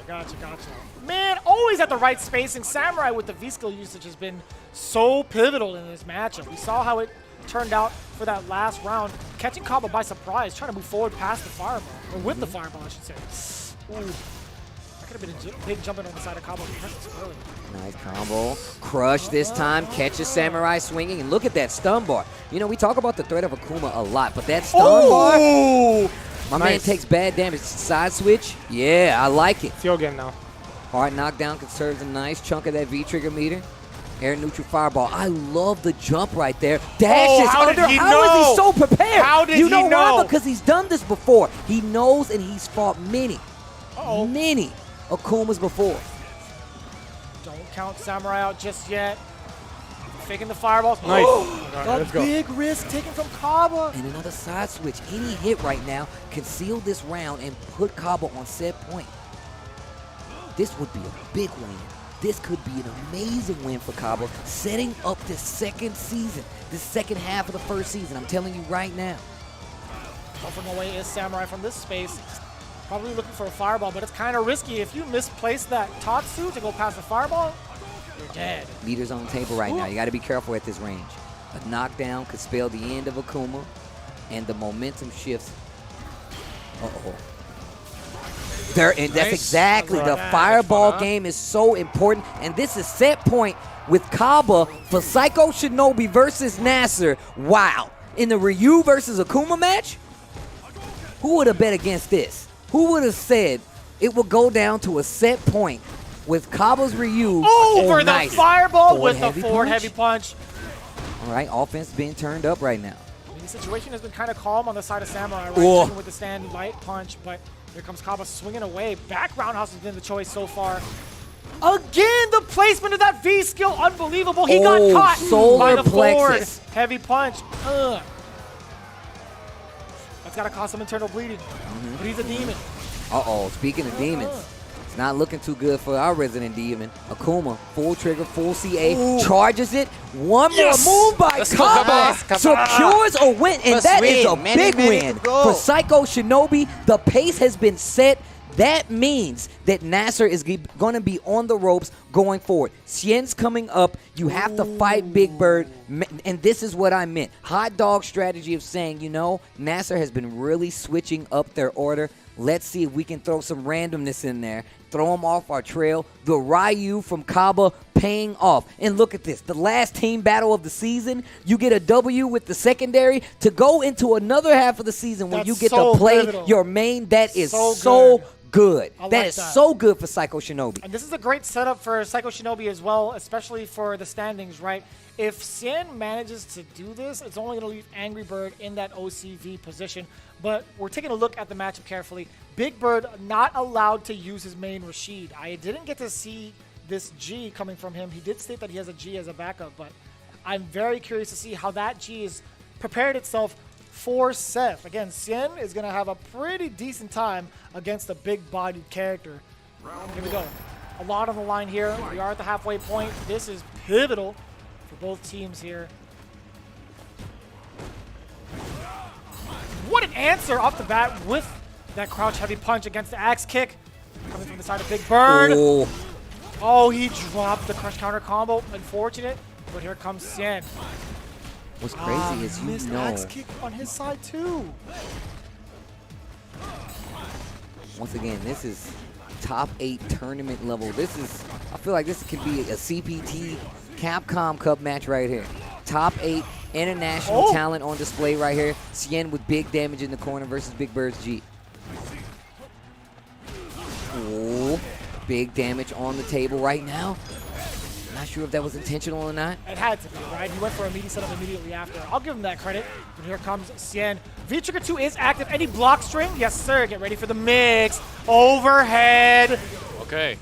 Man, always at the right spacing. Samurai with the V-skill usage has been so pivotal in this matchup. We saw how it turned out for that last round, catching Caba by surprise, trying to move forward past the fireball, or with the fireball, I should say. Ooh. That could have been a big jumping on the side of Caba early. Nice combo. Crush this time. Catches Samurai swinging. And look at that stun bar. You know, we talk about the threat of Akuma a lot, but that stun bar, my man takes bad damage. Side switch. Yeah, I like it. It's your game now. Hard knockdown conserves a nice chunk of that V-trigger meter. Air neutral fireball. I love the jump right there. Dashes under. How is he so prepared? How did you he know know? why? Because he's done this before. He knows, and he's fought many Akumas before. Don't count Samurai out just yet. Faking the fireballs. Nice. A big risk taken from Caba. And another side switch. Any hit right now can seal this round and put Caba on set point. This would be a big win. This could be an amazing win for Caba, setting up this second season, this second half of the first season. I'm telling you right now. Buffering away is Samurai from this space. Probably looking for a fireball, but it's kind of risky. If you misplace that Tatsu to go past the fireball, you're dead. Meter's on the table right now. You got to be careful at this range. A knockdown could spell the end of Akuma, and the momentum shifts. And that's exactly the fireball game is so important, and this is set point with Caba for Psycho Shinobi versus Nassr. Wow! In the Ryu versus Akuma match, who would have bet against this? Who would have said it would go down to a set point with Caba's Ryu over the fireball with the forward heavy punch? All right, offense being turned up right now. The situation has been kind of calm on the side of Samurai, right? With the stand light punch, but here comes Caba swinging away. Back roundhouse has been the choice so far. Again, the placement of that V skill, unbelievable. He got caught by the forward heavy punch. That's got to cause some internal bleeding, but he's a demon. Speaking of demons, it's not looking too good for our resident demon. Akuma, full trigger, full CA, charges it. One more move by Caba, secures a win, and that is a big win for Psycho Shinobi. The pace has been set. That means that Nassr is going to be on the ropes going forward. Xian's coming up. You have to fight Bigbird. And this is what I meant. Hot dog strategy of saying, you know, Nassr has been really switching up their order. Let's see if we can throw some randomness in there, throw them off our trail. The Ryu from Caba paying off. And look at this, the last team battle of the season, you get a W with the secondary to go into another half of the season where you get to play your main. That is so good. That is so good for Psycho Shinobi. And this is a great setup for Psycho Shinobi as well, especially for the standings, right? If Xian manages to do this, it's only going to leave Angrybird in that OCV position. But we're taking a look at the matchup carefully. Bigbird not allowed to use his main Rashid. I didn't get to see this G coming from him. He did state that he has a G as a backup, but I'm very curious to see how that G has prepared itself for Seth. Again, Xian is going to have a pretty decent time against a big-bodied character. Here we go. A lot on the line here. We are at the halfway point. This is pivotal for both teams here. What an answer off the bat with that crouch heavy punch against the axe kick. Coming from the side of Bigbird. Oh, he dropped the crush counter combo. Unfortunate, but here comes Xian. What's crazy is missed axe kick on his side too. Once again, this is top 8 tournament level. This is, I feel like this could be a CPT Capcom Cup match right here. Top 8 international talent on display right here. Xian with big damage in the corner versus Bigbird's G. Oh, big damage on the table right now. Not sure if that was intentional or not. It had to be, right? He went for a meaty setup immediately after. I'll give him that credit. But here comes Xian. V-Trigger 2 is active. Any block string? Yes, sir. Get ready for the mix. Overhead. Okay.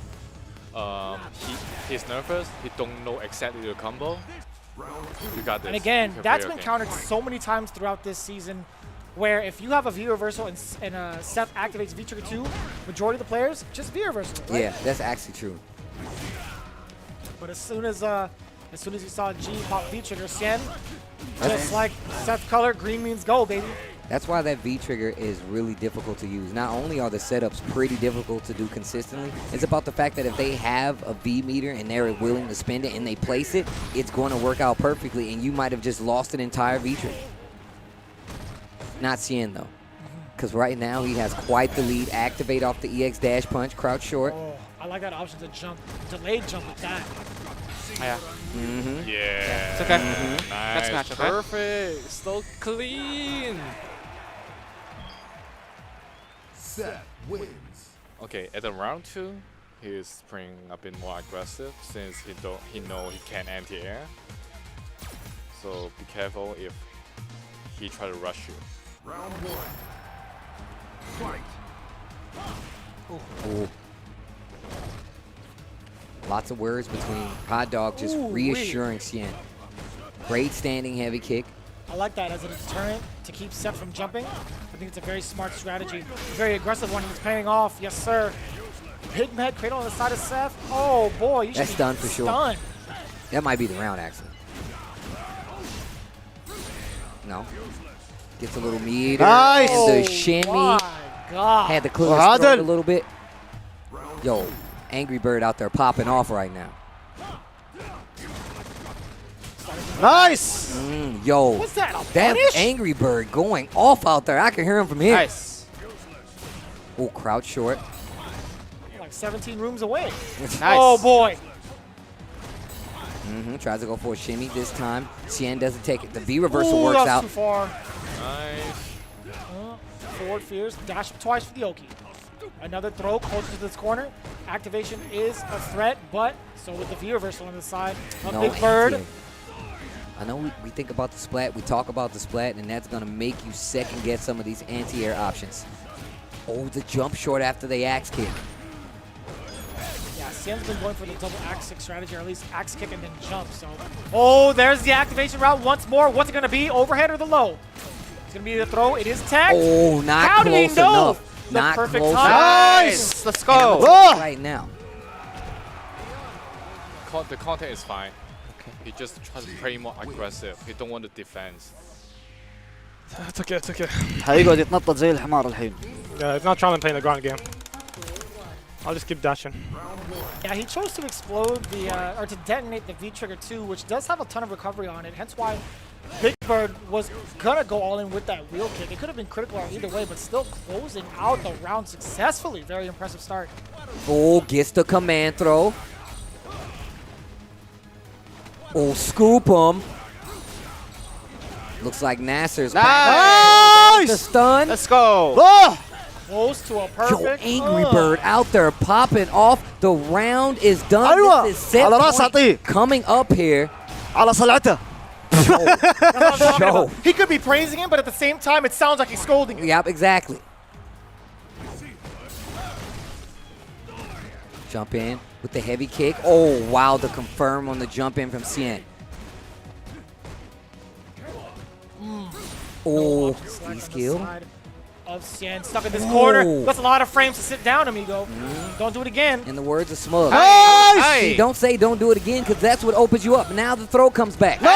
He's nervous. He don't know exactly the combo. You got this. And again, that's been countered so many times throughout this season, where if you have a V reversal and Seth activates V-Trigger 2, majority of the players just V reversal. Right? Yeah, that's actually true. But as soon as you saw G pop V-Trigger, Xian, just like Seth's color, green means go, baby. That's why that V-Trigger is really difficult to use. Not only are the setups pretty difficult to do consistently, it's about the fact that if they have a V meter and they're willing to spend it and they place it, it's going to work out perfectly, and you might have just lost an entire V-Trigger. Not Xian, though, because right now he has quite the lead. Activate off the EX dash punch, crouch short. Oh, I like that option to jump, delayed jump with that. Yeah. Yeah. It's okay. Nice. That's match, okay? Perfect. So clean. Seth wins. Okay, at the round 2, he's playing a bit more aggressive since he know he can anti-air. So be careful if he try to rush you. Round 1. Fight. Oh. Lots of words between Hot Dog just reassuring Xian. Great standing heavy kick. I like that as a deterrent to keep Seth from jumping. I think it's a very smart strategy. A very aggressive one. He's paying off. Yes, sir. Hidden head cradle on the side of Seth. Oh, boy. You That's should done for sure. Stunned. That might be the round, actually. No. Gets a little meter. Nice. And the shimmy. My God. Had to clear his throat a little bit. Yo, Angrybird out there popping off right now. Nice. Yo, what's that? That Angrybird going off out there. I can hear him from here. Nice. Oh, crouch short. Like 17 rooms away. Nice. Oh, boy. Tries to go for a shimmy this time. Xian doesn't take it. The V reversal works out. Too far. Nice. Forward fears. Dash twice for the Oki. Another throw closer to this corner. Activation is a threat, but so with the V reversal on the side of Bigbird. I know we think about the splat, we talk about the splat, and that's going to make you second guess some of these anti-air options. Oh, the jump short after the axe kick. Yeah, Xian's been going for the double axe kick strategy, or at least axe kick and then jump. So, oh, there's the activation route once more. What's it going to be? Overhead or the low? It's going to be the throw. It is tagged. Oh, not How close did he know? enough. The Not perfect close time. enough. Nice. Let's go. Right now. The content is fine. He just tries to play more aggressive. He don't want to defend. It's okay, it's okay. هيقعد يتنطط زي الحمار الحين. Yeah, he's not trying to play in the ground game. I'll just keep dashing. Yeah, he chose to explode the, or to detonate the V-Trigger 2, which does have a ton of recovery on it. Hence why Bigbird was gonna go all in with that wheel kick. It could have been critical either way, but still closing out the round successfully. Very impressive start. Oh, gets the command throw. Oh, scoop him. Looks like Nassr's back. The stun. Let's go. Oh! Close to a perfect. Yo, Angrybird out there popping off. The round is done. This is set point coming up here. Show. He could be praising him, but at the same time, it sounds like he's scolding him. Yep, exactly. Jump in with the heavy kick. Oh, wow, the confirm on the jump in from Xian. Oh, V-skill. Of Xian stuck in this corner. That's a lot of frames to sit down, amigo. Don't do it again. In the words of Smug. Nice! See, don't say don't do it again, because that's what opens you up. Now the throw comes back. Nice!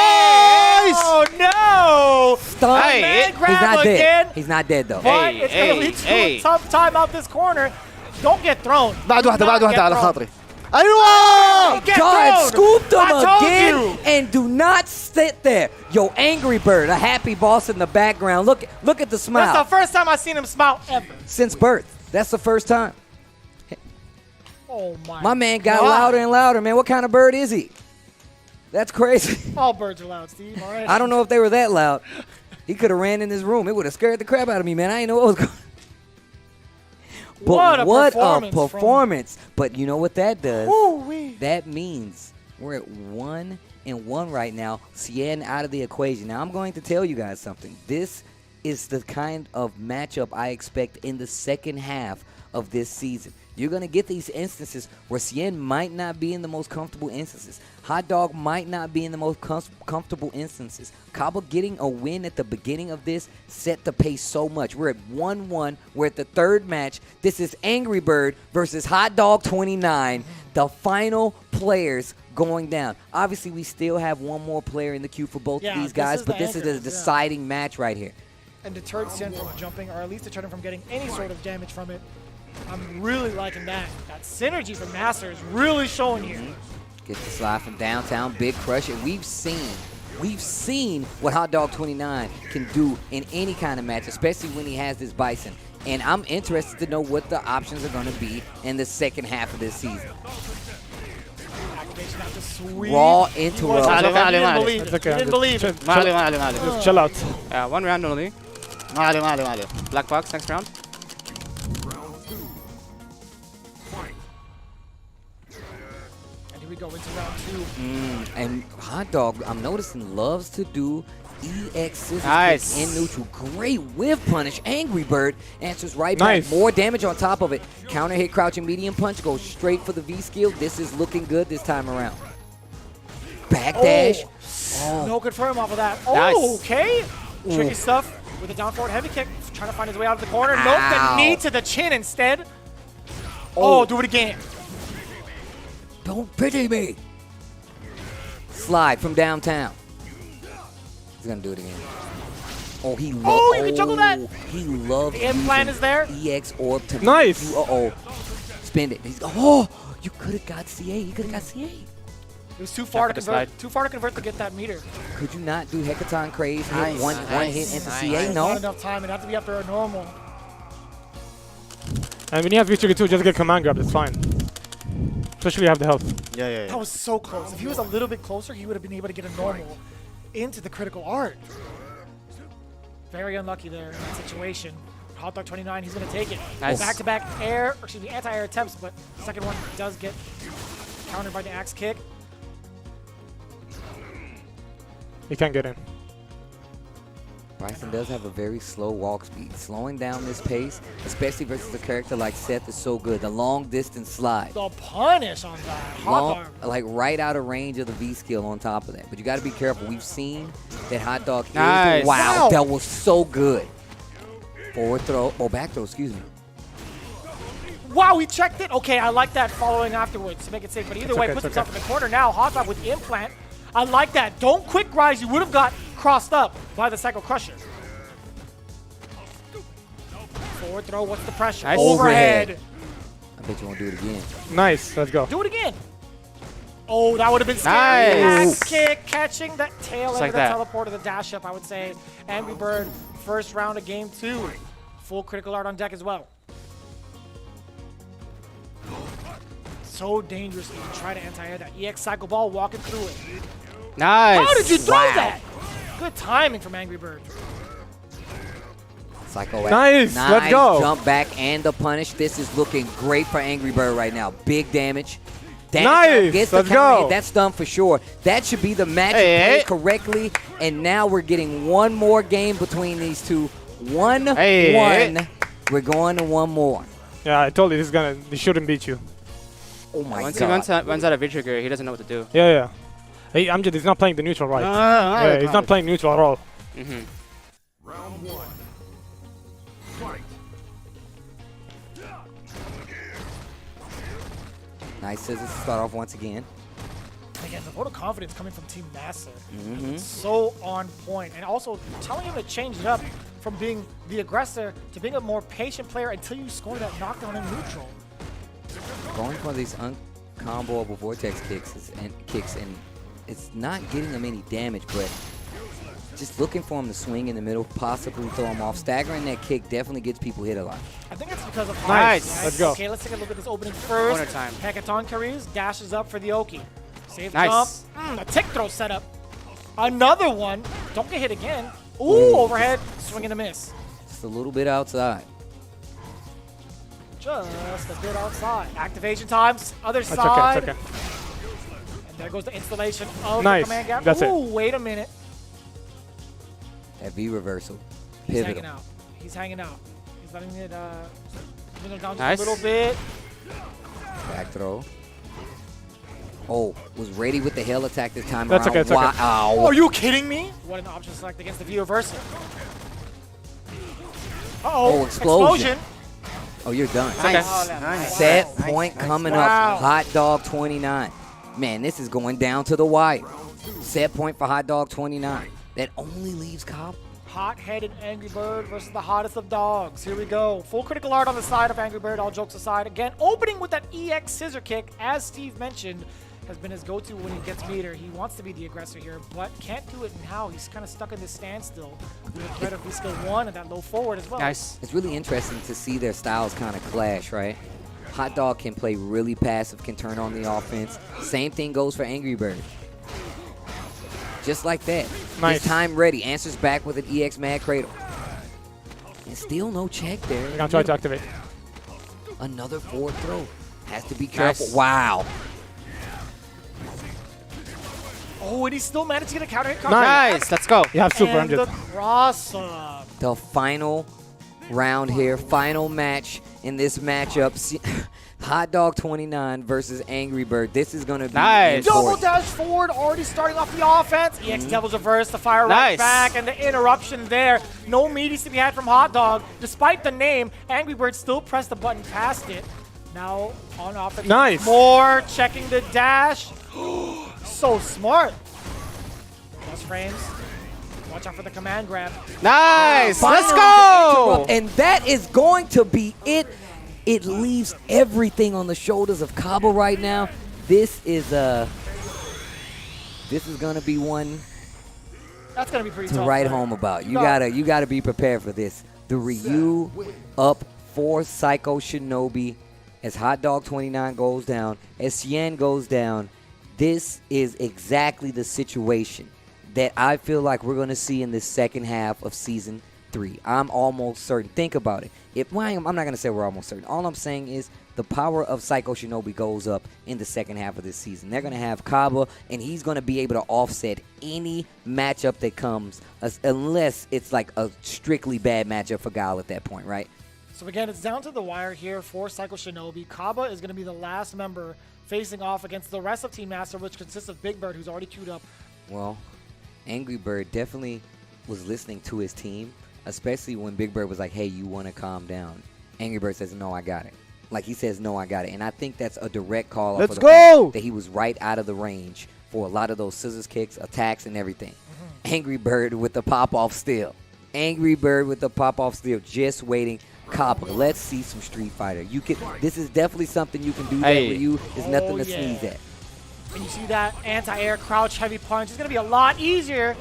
Oh, no! Stun. Man, grab He's not again. dead. He's not dead, though. But it's going to lead to a tough time out this corner. Don't get thrown. بعد واحدة على خاطري. Oh, God, scooped him again, you. and do not sit there. Yo, Angrybird, a happy boss in the background. Look at the smile. That's the first time I've seen him smile ever. Since birth. That's the first time. Oh, my My man got God. louder and louder, man. What kind of bird is he? That's crazy. All birds are loud, Steve. All right. I don't know if they were that loud. He could have ran in his room. It would have scared the crap out of me, man. I didn't know what was going on. But what a performance. But you know what that does? That means we're at 1-1 right now. Xian out of the equation. Now, I'm going to tell you guys something. This is the kind of matchup I expect in the second half of this season. You're going to get these instances where Xian might not be in the most comfortable instances. Hot Dog might not be in the most comfortable instances. Caba getting a win at the beginning of this set the pace so much. We're at 1-1. We're at the third match. This is Angrybird versus Hot Dog 29. The final players going down. Obviously, we still have one more player in the queue for both of these guys, but this is a deciding match right here. And deterred Xian from jumping, or at least deterred him from getting any sort of damage from it. I'm really liking that. That synergy from Nassr is really showing here. Gets the slide from downtown, big crush, and we've seen what Hot Dog 29 can do in any kind of match, especially when he has this Bison. And I'm interested to know what the options are going to be in the second half of this season. Activation after sweep. Raw interrupt. He didn't believe it. Just chill out. One round only. Black box next round. We go into round 2. And Hot Dog, I'm noticing, loves to do EX scissors nice. In neutral. Great whiff punish. Angrybird answers right back. More damage on top of it. Counter hit, crouching medium punch. Goes straight for the V skill. This is looking good this time around. Backdash. No confirm off of that. Nice. Okay. Tricky stuff with a down forward heavy kick. Trying to find his way out of the corner. Nope, the knee to the chin instead. Oh, do it again. Don't pity me. Slide from downtown. He's going to do it again. Oh, he loves. Oh, you can juggle that. He loves. The implant is there. EX orb to nice. Spin it. He's, you could have got CA. You could have got CA. It was too far to convert. Too far to convert to get that meter. Could you not do Hecaton Craze? Hit one hit into CA? No. Not enough time. It'd have to be after a normal. And when you have V-Trigger too, just get command grab. It's fine. Especially you have the health. Yeah. That was so close. If he was a little bit closer, he would have been able to get a normal into the critical art. Very unlucky there in that situation. Hot Dog 29, he's going to take it. Nice. Back-to-back anti-air attempts, but the second one does get countered by the axe kick. He can't get in. Bryson does have a very slow walk speed. Slowing down this pace, especially versus a character like Seth, is so good. The long distance slide. The punish on that. Hot Dog. Like right out of range of the V skill on top of that. But you got to be careful. We've seen that Hot Dog nice. is. Wow, that was so good. Forward throw, back throw, excuse me. Wow, he checked it. Okay, I like that following afterwards to make it safe. But either way, puts himself in the corner now. Hot Dog with implant. I like that. Don't quick rise. You would have got crossed up by the Cycle Crusher. Forward throw. What's the pressure? Nice. Overhead. I bet you won't do it again. Nice. Let's go. Do it again. Oh, that would have been scary. Nice. Axe kick, catching that tail end like of the that. teleport of the dash up, I would say. Angrybird, first round of game 2. Full critical art on deck as well. So dangerous when you try to anti-air that EX cycle ball, walking through it. Nice. How did you throw Wow. that? Good timing from Angrybird. Psycho Nice, let's go. Jump back and the punish. This is looking great for Angrybird right now. Big damage. Nice, Gets the let's counter go. hit. That's done for sure. That should be the match Hey, played correctly. And now we're getting one more game between these two. 1-1. Hey. We're going to one more. Yeah, I told you this shouldn't beat you. Oh my Once god. he runs out of V-trigger, he doesn't know what to do. Yeah, yeah. Hey, Amjad, he's not playing the neutral right. Yeah, he's not playing neutral at all. Mm-hmm. Round 1. Fight. Nice scissors to start off once again. Again, the vote of confidence coming from Team Nassr. Mhm. So on point. And also telling him to change it up from being the aggressor to being a more patient player until you score that knockdown in neutral. Going for these uncomboable vortex kicks and it's not getting him any damage, but just looking for him to swing in the middle, possibly throw him off. Staggering that kick definitely gets people hit a lot. I think it's because of Nice. height, right? Let's go. Okay, let's take a look at this opening first. Corner time. Hekaton carries, dashes up for the Oki. Safe Nice. jump. A tick throw setup. Another one. Don't get hit again. Ooh, overhead. Swing and a miss. Just a little bit outside. Just a bit outside. Activation times. Other That's side. okay, it's okay. And there goes the installation of Nice. the command gap. That's it. Ooh, wait a minute. That V reversal. He's Pivotal. hanging out. He's hanging out. He's letting it dwindle down Nice. just a little bit. Back throw. Oh, was ready with the hail attack this time That's around. okay, it's okay. Wow. Are you kidding me? What an option select against the V reversal. Uh-oh. Oh, explosion. Oh, you're done. Nice. Nice. Set point coming Wow. up. Hot Dog 29. Man, this is going down to the wire. Set point for Hot Dog 29. That only leaves Caba. Hot-headed Angrybird versus the hottest of dogs. Here we go. Full critical art on the side of Angrybird, all jokes aside. Again, opening with that EX scissor kick, as Steve mentioned, has been his go-to when he gets meter. He wants to be the aggressor here, but can't do it now. He's kind of stuck in this standstill with the threat of V-skill 1 and that low forward as well. Nice. It's really interesting to see their styles kind of clash, right? Hot Dog can play really passive, can turn on the offense. Same thing goes for Angrybird. Just like that. Nice. His time ready. Answers back with an EX Mad Cradle. And still no check there. I'm gonna try to activate. Another forward throw. Has to be careful. Nice. Wow. Oh, and he still managed to get a counter hit. Nice. Let's go. You have super, And the Amjad. cross-up. The final round here. Final match in this matchup. Hot Dog 29 versus Angrybird. This is going to be Nice. Double important. dash forward, already starting off the offense. EX Devil's reverse, the fire right Nice. back, and the interruption there. No meaties to be had from Hot Dog. Despite the name, Angrybird still pressed the button past it. Now on offense. Nice. More checking the dash. So smart. Plus frames. Watch out for the command grab. Nice. Let's Final go. interrupt, and that is going to be it. It leaves everything on the shoulders of Caba right now. This is gonna be one That's gonna be pretty to tough. write right? home about. You No. gotta be prepared for this. The Ryu up for Psycho Shinobi as Hot Dog 29 goes down, as Xian goes down. This is exactly the situation that I feel like we're gonna see in the second half of season 3. I'm almost certain. Think about it. I'm not going to say we're almost certain. All I'm saying is the power of Psycho Shinobi goes up in the second half of this season. They're going to have Caba, and he's going to be able to offset any matchup that comes, unless it's like a strictly bad matchup for Guile at that point, right? So again, it's down to the wire here for Psycho Shinobi. Caba is going to be the last member facing off against the rest of Team Nassr, which consists of Bigbird, who's already queued up. Well, Angrybird definitely was listening to his team, especially when Bigbird was like, hey, you want to calm down. Angrybird says, no, I got it. Like he says, no, I got it. And I think that's a direct call off Let's of the go! fact that he was right out of the range for a lot of those scissors kicks, attacks, and everything. Angrybird with the pop-off still. Angrybird with the pop-off still, just waiting. Caba, let's see some Street Fighter. This is definitely something you can do. Hey. That Ryu is nothing to yeah. sneeze at. And you see that anti-air crouch heavy punch. It's going to be a lot easier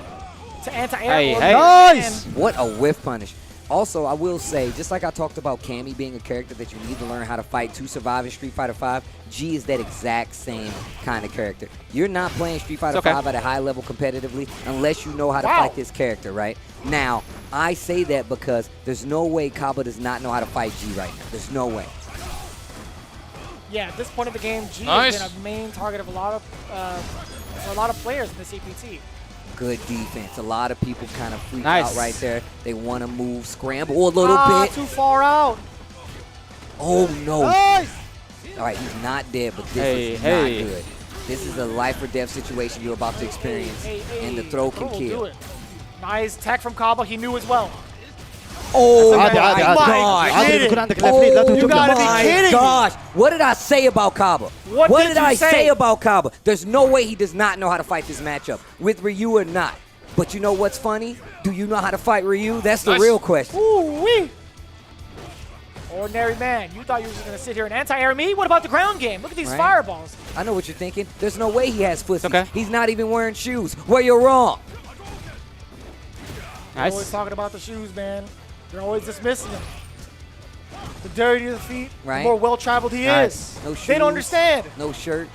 to anti-air. Hey. Nice! What a whiff punish. Also, I will say, just like I talked about Cammy being a character that you need to learn how to fight to survive in Street Fighter V, G is that exact same kind of character. You're not playing Street Fighter V at a high level competitively unless you know how to fight this character, right? Now, I say that because there's no way Caba does not know how to fight G right now. There's no way. Yeah, at this point of the game, G has been a main target of a lot of for a lot of players in the CPT. Good defense. A lot of people kind of freak out right there. They want to move, scramble a little bit. Too far out. Oh, no. Nice. All right, he's not dead, but this is not good. This is a life or death situation you're about to experience, and the throw can kill. Nice tech from Caba. He knew as well. Oh, my God. You gotta be kidding me. What did I say about Caba? What did I say about Caba? There's no way he does not know how to fight this matchup, with Ryu or not. But you know what's funny? Do you know how to fight Ryu? That's the real question. Ooh-wee. Ordinary man, you thought you were just going to sit here and anti-air me? What about the ground game? Look at these fireballs. I know what you're thinking. There's no way he has pussy. He's not even wearing shoes. Well, you're wrong. They're always talking about the shoes, man. They're always dismissing him. The dirtier the feet, the more well-traveled he is. No shoes, they don't understand. No shirt.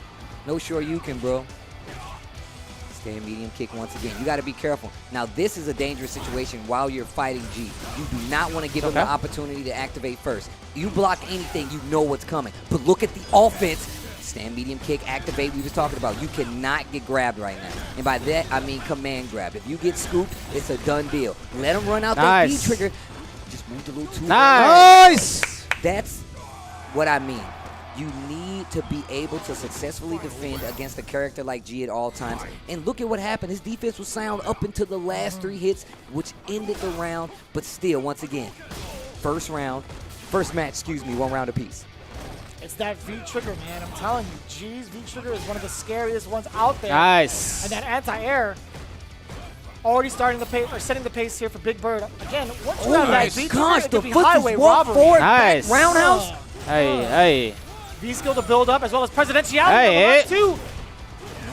No sure you can, bro. Stand medium kick once again. You got to be careful. Now, this is a dangerous situation while you're fighting G. You do not want to give him the opportunity to activate first. You block anything, you know what's coming. But look at the offense. Stand medium kick, activate, we was talking about. You cannot get grabbed right now. And by that, I mean command grab. If you get scooped, it's a done deal. Let him run out that B trigger. Just moved a little too nice. That's what I mean. You need to be able to successfully defend against a character like G at all times. And look at what happened. His defense was sound up until the last 3 hits, which ended the round. But still, once again, first match, 1 round apiece. It's that V-trigger, man. I'm telling you, G's V-trigger is one of the scariest ones out there. Nice. And that anti-air already starting the pace, or setting the pace here for Bigbird. Again, once you have that V-trigger, it could be highway robbery. Nice. Roundhouse. Hey. V-skill to build up, as well as presidentiality. No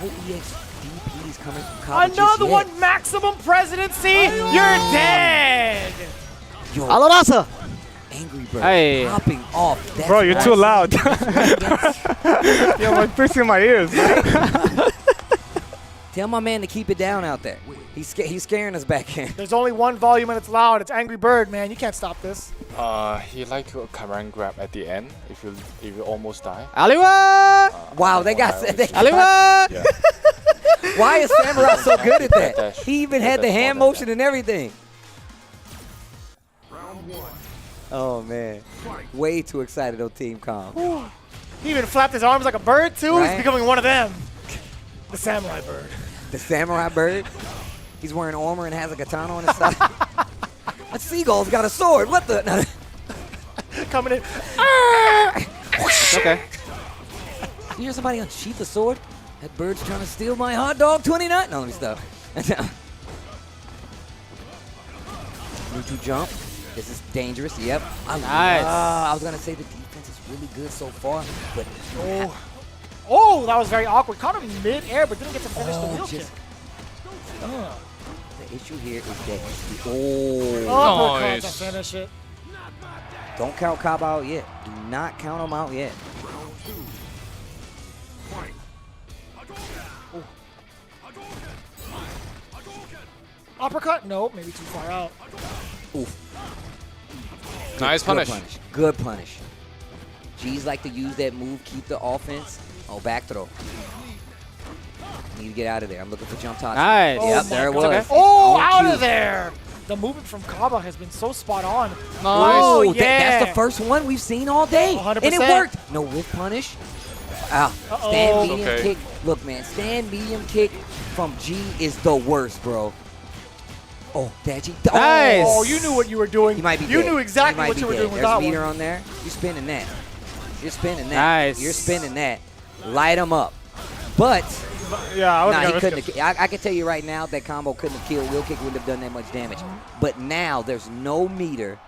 EXDPs coming from Caba. Another one, maximum presidency. You're dead. Yo, Nassr. Angrybird popping off. That's bro, you're too loud. Yo, I'm piercing my ears. Tell my man to keep it down out there. He's scaring us back here. There's only one volume and it's loud. It's Angrybird, man. You can't stop this. He like to command grab at the end if you almost die. Aliwa! Wow, they got Aliwa! Yeah. Why is Samurai so good at that? He even had the hand motion and everything. Oh, man. Way too excited on Team Com. He even flapped his arms like a bird, too. He's becoming one of them. The samurai bird. The samurai bird? He's wearing armor and has a katana on his side. That seagull's got a sword. What the? Coming in. Okay. You hear somebody unsheath a sword? That bird's trying to steal my hot dog 29. No, let me stop. Need to jump. This is dangerous. Yep. Nice. I was going to say the defense is really good so far, but... Oh, that was very awkward. Caught him mid-air, but didn't get to finish the wheel kick. The issue here is that... Uppercut to finish it. Don't count Caba out yet. Do not count him out yet. Uppercut? Nope, maybe too far out. Oof. Nice punish. Good punish. G's like to use that move, keep the offense. Oh, back throw. Need to get out of there. I'm looking for jump toss. Nice. Yep, there it was. Okay. Oh, out of there. The movement from Caba has been so spot on. Nice. Oh, yeah. That's the first one we've seen all day. 100%. And it worked. No whiff punish. Stand medium kick. Look, man, stand medium kick from G is the worst, bro. Oh, Dadgy. Nice. Oh, you knew what you were doing. You might be You dead. knew exactly what you were doing with There's that a meter one. on there. You're spinning that. You're spinning that. Nice. You're spinning that. Light him up. But yeah, he couldn't have. I can tell you right now that combo couldn't have killed. Wheel kick wouldn't have done that much damage. But now there's no meter.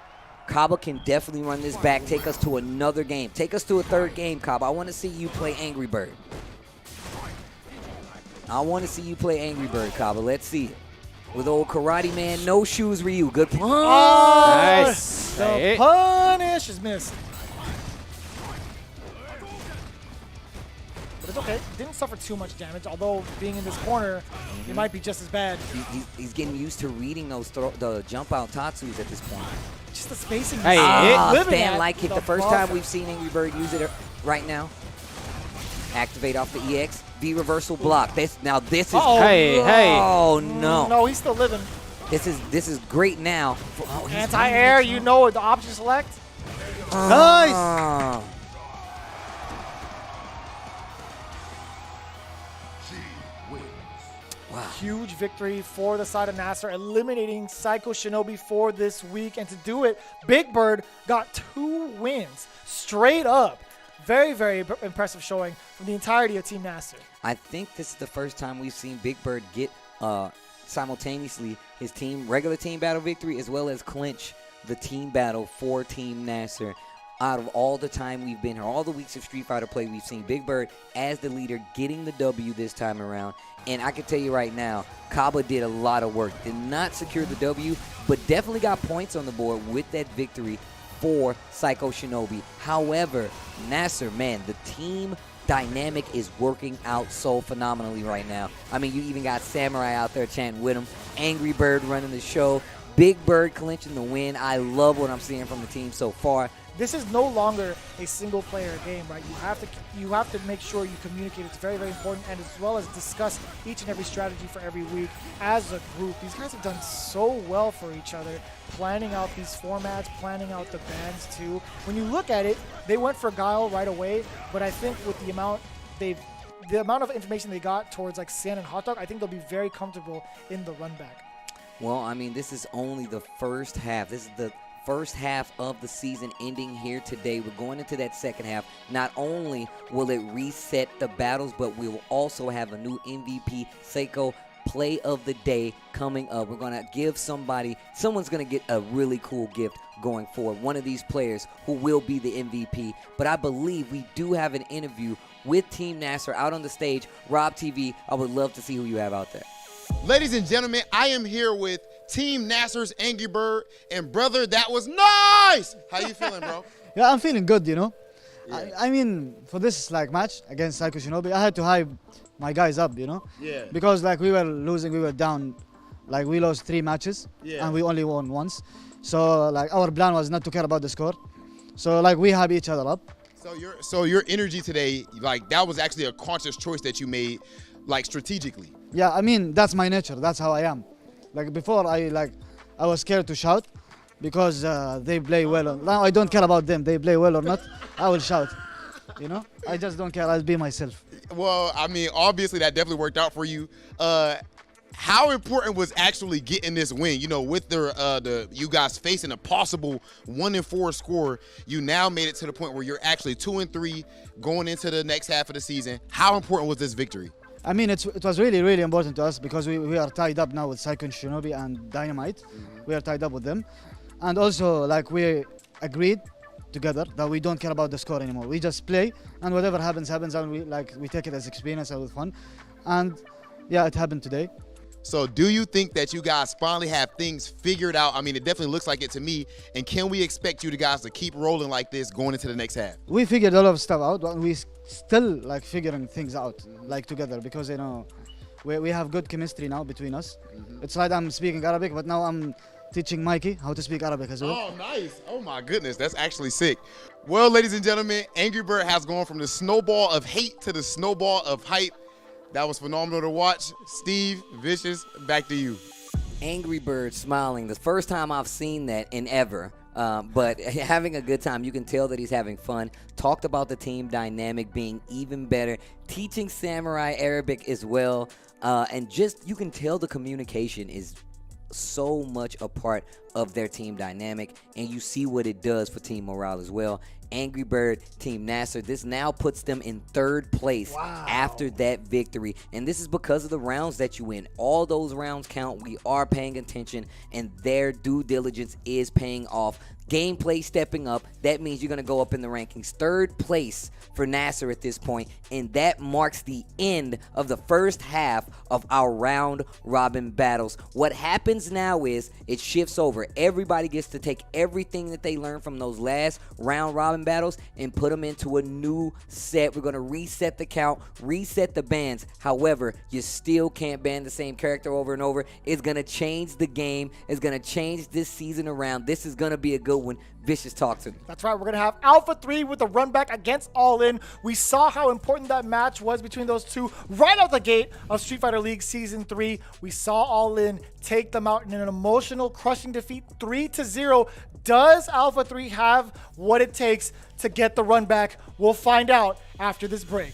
Caba can definitely run this back, take us to another game. Take us to a third game, Caba. I want to see you play Angrybird. I want to see you play Angrybird, Caba. Let's see it. With old Karate Man, no shoes, Ryu. Good punch. Oh, Nice. The Hey. punish is missed. But it's okay. Didn't suffer too much damage, although being in this corner, it might be just as bad. He's getting used to reading the jump out Tatsus at this point. Just the spacing. Hey, Stand like hit. The first time we've seen Angrybird use it right now. Activate off the EX. V reversal block. This is oh no. No, he's still living. This is great now. Anti-air, you know the option select. Nice. Wow. Huge victory for the side of Nassr, eliminating Psycho Shinobi for this week. And to do it, Bigbird got 2 wins straight up. Very, very impressive showing from the entirety of Team Nassr. I think this is the first time we've seen Bigbird get simultaneously his regular team battle victory as well as clinch the team battle for Team Nassr. Out of all the time we've been here, all the weeks of Street Fighter play, we've seen Bigbird as the leader getting the W this time around. And I can tell you right now, Caba did a lot of work. Did not secure the W, but definitely got points on the board with that victory for Psycho Shinobi. However, Nassr, man, the team dynamic is working out so phenomenally right now. I mean, you even got Samurai out there chanting with him, Angrybird running the show, Bigbird clinching the win. I love what I'm seeing from the team so far. This is no longer a single-player game, right? You have to make sure you communicate. It's very, very important, and as well as discuss each and every strategy for every week as a group. These guys have done so well for each other, planning out these formats, planning out the bans too. When you look at it, they went for Guile right away, but I think with the amount of information they got towards like Xian and Hot Dog, I think they'll be very comfortable in the run back. Well, I mean, this is only the first half. This is the first half of the season ending here today. We're going into that second half. Not only will it reset the battles, but we will also have a new MVP, Seiko Play of the Day coming up. We're going to give someone's going to get a really cool gift going forward. One of these players who will be the MVP. But I believe we do have an interview with Team Nassr out on the stage. Rob TV, I would love to see who you have out there. Ladies and gentlemen, I am here with Team Nassr's Angrybird, and brother, that was nice! How you feeling, bro? Yeah, I'm feeling good, you know. Yeah. I mean, for this like match against Psycho Shinobi, I had to hype my guys up, you know. Yeah. Because like we were losing, we were down, like we lost 3 matches, and we only won once. So like our plan was not to care about the score. So like we hype each other up. So your energy today, like that was actually a conscious choice that you made, like strategically. Yeah, I mean that's my nature. That's how I am. Like before, I was scared to shout because they play well. Now I don't care about them. They play well or not, I will shout. You know, I just don't care. I'll be myself. Well, I mean, obviously that definitely worked out for you. How important was actually getting this win? You know, with the you guys facing a possible 1-4 score, you now made it to the point where you're actually 2-3 going into the next half of the season. How important was this victory? I mean, it was really, really important to us because we are tied up now with Psycho Shinobi and Dynamite. We are tied up with them. And also, like, we agreed together that we don't care about the score anymore. We just play, and whatever happens, happens, and we take it as experience and with fun. And, yeah, it happened today. So do you think that you guys finally have things figured out? I mean, it definitely looks like it to me. And can we expect you guys to keep rolling like this going into the next half? We figured a lot of stuff out, but we still like figuring things out like together because, you know, we have good chemistry now between us. It's like I'm speaking Arabic, but now I'm teaching Mikey how to speak Arabic as well. Oh, nice. Oh, my goodness. That's actually sick. Well, ladies and gentlemen, Angrybird has gone from the snowball of hate to the snowball of hype. That was phenomenal to watch. Steve, Vicious, back to you. Angrybird smiling. The first time I've seen that in ever. But having a good time. You can tell that he's having fun. Talked about the team dynamic being even better. Teaching Samurai Arabic as well. And just you can tell the communication is so much a part of their team dynamic, and you see what it does for team morale as well. Angrybird, Team Nassr, this now puts them in 3rd place after that victory, and this is because of the rounds that you win. All those rounds count. We are paying attention, and their due diligence is paying off. gameplay stepping up. That means you're going to go up in the rankings. 3rd place for Nassr at this point, and that marks the end of the first half of our round robin battles. What happens now is it shifts over. Everybody gets to take everything that they learned from those last round robin battles and put them into a new set. We're going to reset the count, reset the bans. However, you still can't ban the same character over and over. It's going to change the game. It's going to change this season around. This is going to be a good one. Vicious, talk to me. That's right. We're going to have Alpha 3 with the run back against All In. We saw how important that match was between those two right out the gate of Street Fighter League Season 3. We saw All In take them out in an emotional, crushing defeat 3-0. Does Alpha 3 have what it takes to get the run back? We'll find out after this break.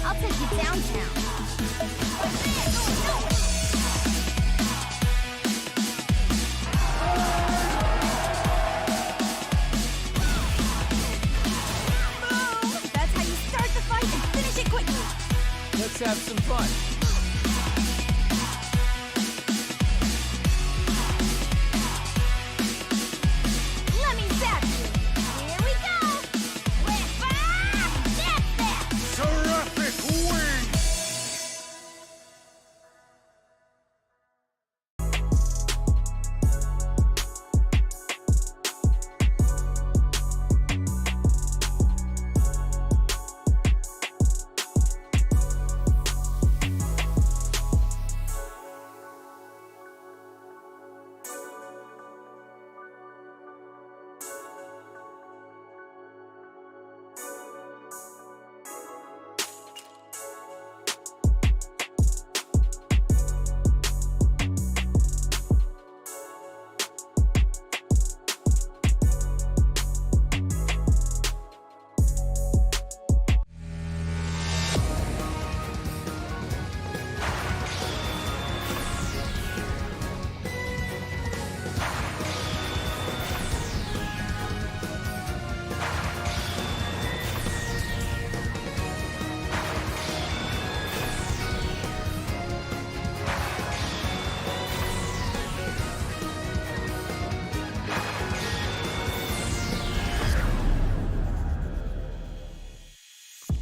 I'll take you downtown. That's how you start the fight and finish it quickly. Let's have some fun. Let me zap you. Here we go. Terrific wing!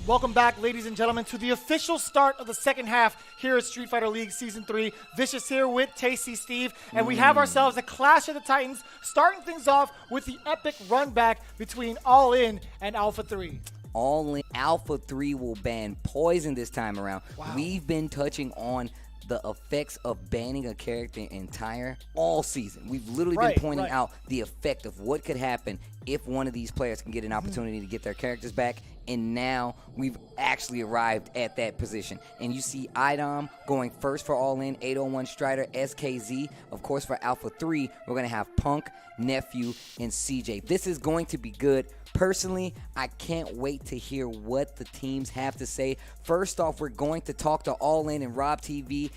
Welcome back, ladies and gentlemen, to the official start of the second half here at Street Fighter League Season 3. Vicious here with Tasty Steve, and we have ourselves a Clash of the Titans, starting things off with the epic run back between All In and Alpha 3. All In. Alpha 3 will ban Poison this time around. Wow. We've been touching on the effects of banning a character entire all season. We've literally been pointing out the effect of what could happen if one of these players can get an opportunity to get their characters back. And now we've actually arrived at that position. And you see iDom going first for All In, 801 Strider, SKZ. Of course, for Alpha 3, we're going to have Punk, Nephew, and CJ. This is going to be good. Personally, I can't wait to hear what the teams have to say. First off, we're going to talk to All In, and Rob TV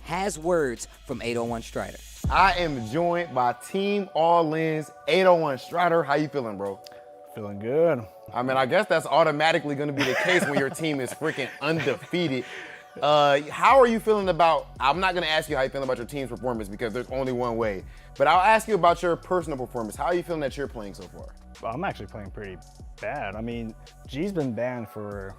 has words from 801 Strider. I am joined by Team All In's 801 Strider. How you feeling, bro? Feeling good. I mean, I guess that's automatically going to be the case when your team is freaking undefeated. How are you feeling about, I'm not gonna ask you how you feel about your team's performance because there's only one way, but I'll ask you about your personal performance. How are you feeling that you're playing so far? Well, I'm actually playing pretty bad. I mean, G's been banned for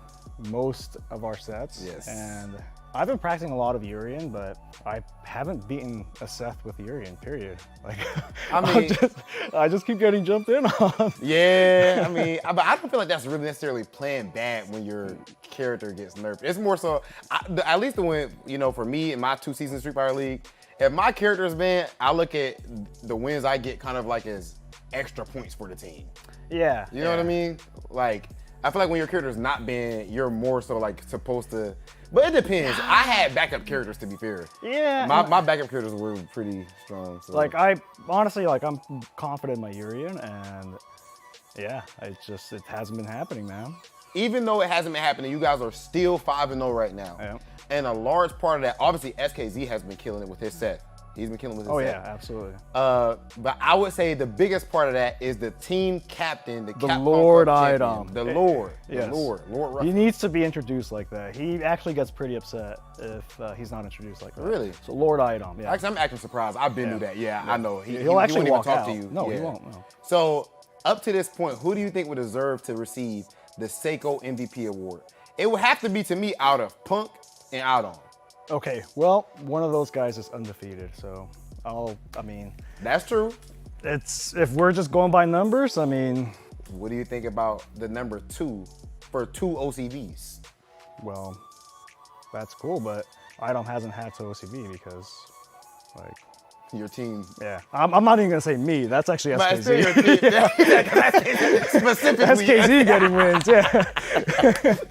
most of our sets. Yes. And I've been practicing a lot of Urian, but I haven't beaten a Seth with Urian, period. Like, I mean, I just keep getting jumped in on. Yeah, I mean, but I don't feel like that's really necessarily playing bad when your character gets nerfed. It's more so, at least the win, you know, for me in my 2-season Street Fighter League, if my character is banned, I look at the wins I get kind of like as extra points for the team. Yeah. You know what I mean? Like, I feel like when your character's not banned, you're more so like supposed to, but it depends. I had backup characters, to be fair. Yeah. My backup characters were pretty strong. So. Like, I honestly, like, I'm confident in my Urian, and yeah, it hasn't been happening, man. Even though it hasn't been happening, you guys are still 5-0 right now. Yeah. And a large part of that, obviously SKZ has been killing it with his set. He's been killing with his set. Oh yeah, absolutely. But I would say the biggest part of that is the team captain, the Capcom Lord Cup iDom. champion. The Lord. Yes. The Lord Ruffin. He needs to be introduced like that. He actually gets pretty upset if he's not introduced like that. Really? So Lord iDom, yeah. Actually, I'm actually surprised. I've been through that. Yeah, I know. He'll actually won't even walk talk out. to you. No, Yeah. he won't. No. So up to this point, who do you think would deserve to receive the Seiko MVP award? It would have to be, to me, out of Punk and iDom. Okay, well, one of those guys is undefeated, so I mean. That's true. If we're just going by numbers, I mean. What do you think about the number 2 for 2 OCVs? Well, that's cool, but iDom hasn't had to OCV because, like. Your team. Yeah, I'm not even gonna say me. That's actually But SKZ. still your team. Specifically. SKZ getting wins, yeah.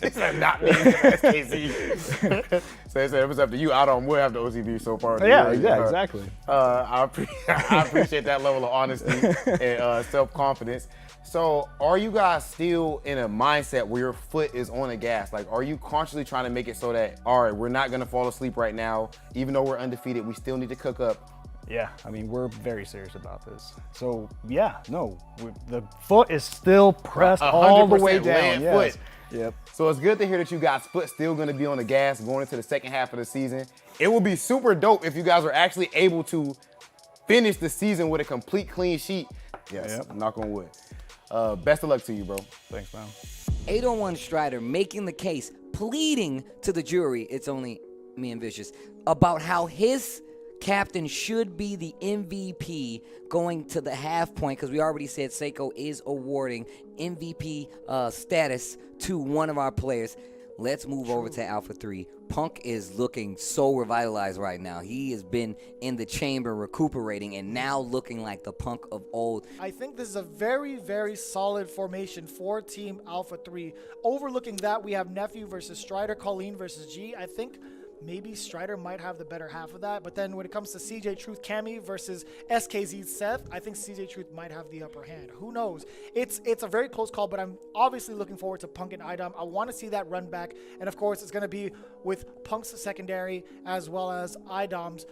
It's like not me, SKZ. So if it's up to you, iDom will have the OCV so far. Yeah, exactly. I appreciate that level of honesty and self-confidence. So are you guys still in a mindset where your foot is on the gas? Like, are you consciously trying to make it so that, all right, we're not gonna fall asleep right now, even though we're undefeated, we still need to cook up? Yeah, I mean, we're very serious about this. So yeah, no, the foot is still pressed all the way down. Yes. Foot. Yep. So it's good to hear that you guys' foot still gonna be on the gas going into the second half of the season. It would be super dope if you guys are actually able to finish the season with a complete clean sheet. Yes, knock on wood. Best of luck to you, bro. Thanks, man. 801 Strider making the case, pleading to the jury, it's only me and Vicious, about how his captain should be the MVP going to the half point, because we already said Seiko is awarding MVP status to one of our players. Let's move over to Alpha 3. Punk is looking so revitalized right now. He has been in the chamber recuperating and now looking like the Punk of old. I think this is a very, very solid formation for Team Alpha 3. Overlooking that, we have Nephew versus Strider, Colleen versus G. I think maybe Strider might have the better half of that, but then when it comes to CJ Truth Cammy versus SKZ Seth, I think CJ Truth might have the upper hand. Who knows? It's a very close call, but I'm obviously looking forward to Punk and iDom. I want to see that run back, and of course it's going to be with Punk's secondary as well as iDom's.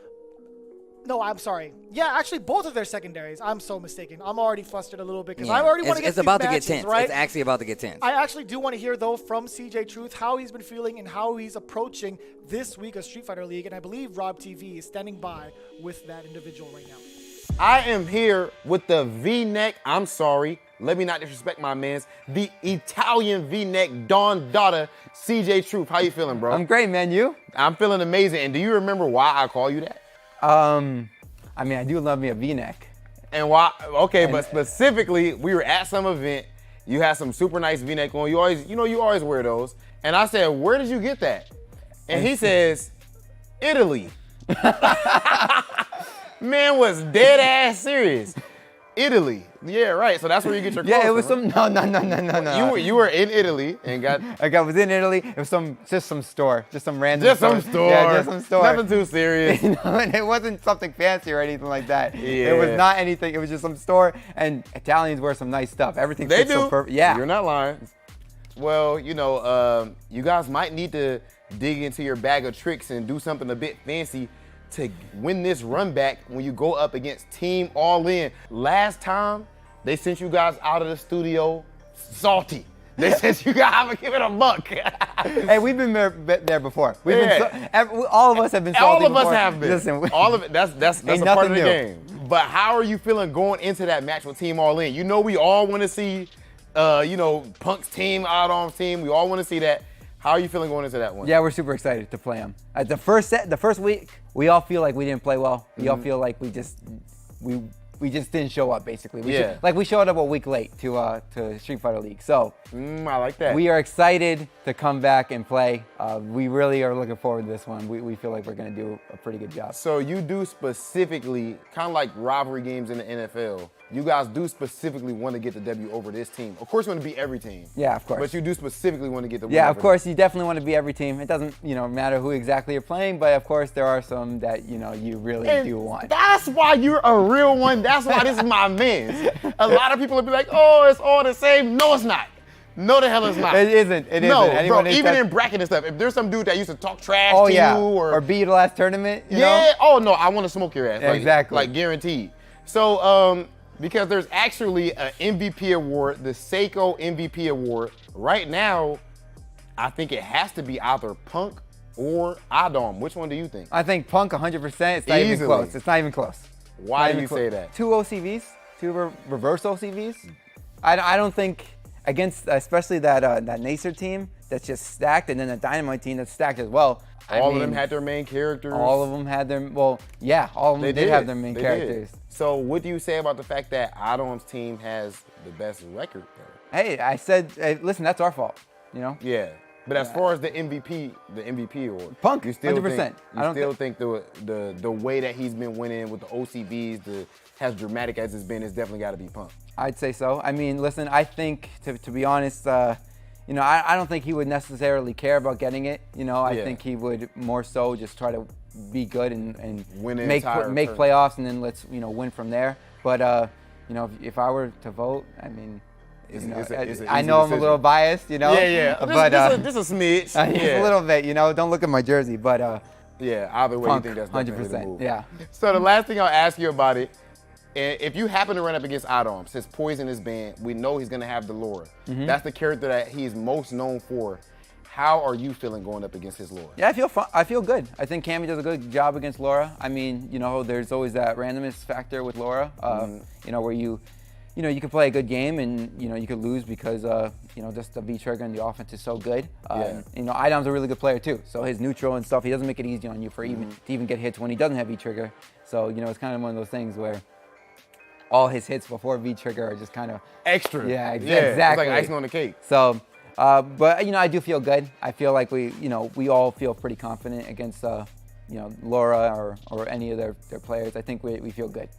No, I'm sorry. Yeah, actually, both of their secondaries. I'm so mistaken. I'm already flustered a little bit because I already want to get It's about these to matches, get tense. right? It's actually about to get tense. I actually do want to hear, though, from CJ Truth how he's been feeling and how he's approaching this week of Street Fighter League, and I believe Rob TV is standing by with that individual right now. I am here with the V-neck, I'm sorry, let me not disrespect my mans, the Italian V-neck Don Dada, CJ Truth. How you feeling, bro? I'm great, man. You? I'm feeling amazing. And do you remember why I call you that? I mean, I do love me a V-neck. And why? Okay, but specifically, we were at some event. You had some super nice V-neck on. You always wear those. And I said, where did you get that? And he says, Italy. Man was dead ass serious. Italy. Yeah, right. So that's where you get your clothes Yeah, it was from, some, no. You were in Italy and got. I was in Italy. It was just some store, just some random. Just some store. Yeah, just some store. Nothing too serious. And it wasn't something fancy or anything like that. Yeah. It was not anything. It was just some store. And Italians wear some nice stuff. Everything They fits do. so perfect. Yeah. You're not lying. Well, you guys might need to dig into your bag of tricks and do something a bit fancy to win this run back when you go up against Team All In. Last time, they sent you guys out of the studio salty. They said you gotta give it a buck. Hey, we've been there before. We've Yeah. been all of us have been salty All of us before. have been. Listen, All of it. That's a ain't part of the nothing new. game. But how are you feeling going into that match with Team All In? You know we all want to see, Punk's team, iDom's team. We all want to see that. How are you feeling going into that one? Yeah, we're super excited to play them. At the first week, we all feel like we didn't play well. We all feel like we just didn't show up, basically. We showed up a week late to Street Fighter League. So I like that. We are excited to come back and play. We really are looking forward to this one. We feel like we're going to do a pretty good job. So you do specifically, kind of like rivalry games in the NFL, you guys do specifically want to get the W over this team. Of course you want to beat every team. Yeah, of course. But you do specifically want to get the win Yeah, over of course. You definitely want to beat every team. It doesn't, matter who exactly you're playing, but of course there are some that, you really do want. That's why you're a real one. That's why this is my man. A lot of people will be like, oh, it's all the same. No, it's not. No, the hell it's not. It isn't. It no, isn't. bro, even in bracket and stuff, if there's some dude that used to talk trash to you or beat you the last tournament, you yeah. know? Oh, no, I want to smoke your ass. Yeah, exactly. Like guaranteed. So, because there's actually an MVP award, the Seiko MVP award. Right now, I think it has to be either Punk or iDom. Which one do you think? I think Punk 100%. It's not even close. It's not even close. Why do you say that? 2 OCVs, 2 reverse OCVs. I don't think against, especially that Nassr team that's just stacked, and then the Dynamite team that's stacked as well. All of them had their main characters. All of them had their, all of them did have their main characters. So what do you say about the fact that iDom's team has the best record though? Hey, I said, listen, that's our fault, Yeah. But as far as the MVP award, Punk, you still 100%. think the way that he's been winning with the OCVs, as dramatic as it's been, it's definitely got to be Punk. I'd say so. I mean, listen, I think to be honest, I don't think he would necessarily care about getting it. I think he would more so just try to be good and make playoffs, and then let's win from there. But if I were to vote, I mean. I know I'm a little biased, Yeah. But this is a smidge. Just a little bit, Don't look at my jersey, but yeah. Either way, Punk, you think that's definitely 100%. the move. Yeah. So the last thing I'll ask you about it, if you happen to run up against iDom, since Poison is banned, we know he's gonna have the Laura. That's the character that he's most known for. How are you feeling going up against his Laura? Yeah, I feel good. I think Cammy does a good job against Laura. I mean, there's always that randomness factor with Laura, where you can play a good game and, you could lose because, just the V-trigger and the offense is so good. iDom's a really good player too. So his neutral and stuff, he doesn't make it easy on you to even get hits when he doesn't have V-trigger. So, it's kind of one of those things where all his hits before V-trigger are just kind of extra. Yeah, It's exactly. like icing on the cake. So, but, I do feel good. I feel like we all feel pretty confident against, Laura or any of their players. I think we feel good.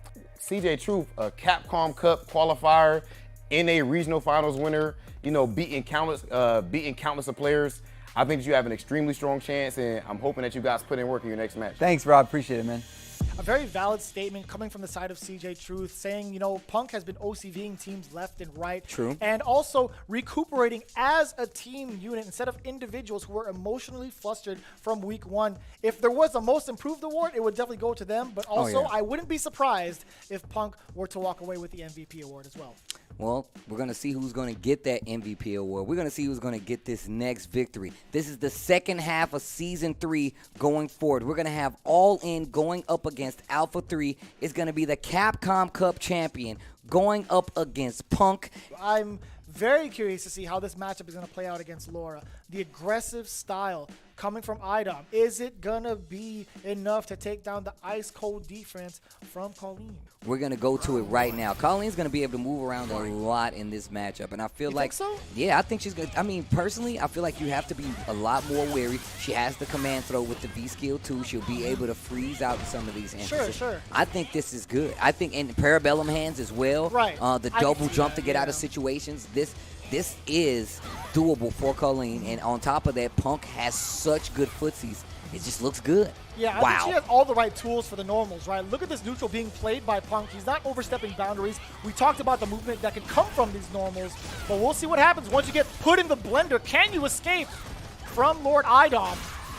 CJ Truth, a Capcom Cup qualifier, NA regional finals winner, beating countless of players. I think that you have an extremely strong chance, and I'm hoping that you guys put in work in your next match. Thanks, Rob. Appreciate it, man. A very valid statement coming from the side of CJ Truth, saying, Punk has been OCVing teams left and right. True. And also recuperating as a team unit instead of individuals who were emotionally flustered from week one. If there was a most improved award, it would definitely go to them. But also, I wouldn't be surprised if Punk were to walk away with the MVP award as well. Well, we're going to see who's going to get that MVP award. We're going to see who's going to get this next victory. This is the second half of Season 3 going forward. We're going to have All In going up against Alpha 3. It's going to be the Capcom Cup champion going up against Punk. I'm very curious to see how this matchup is going to play out against Laura. The aggressive style coming from iDom. Is it going to be enough to take down the ice-cold defense from Colleen? We're going to go to it right now. Colleen's going to be able to move around a lot in this matchup, and I feel you like, think so? Yeah, I think she's going to, personally, I feel like you have to be a lot more wary. She has the command throw with the V skill too. She'll be able to freeze out some of these instances. Sure. I think this is good. I think, and Parabellum hands as well. Right. The double jump to get out of situations. This is doable for Colleen, and on top of that, Punk has such good footsies. It just looks good. Yeah, I think she has all the right tools for the normals, right? Look at this neutral being played by Punk. He's not overstepping boundaries. We talked about the movement that can come from these normals, but we'll see what happens once you get put in the blender. Can you escape from Lord iDom?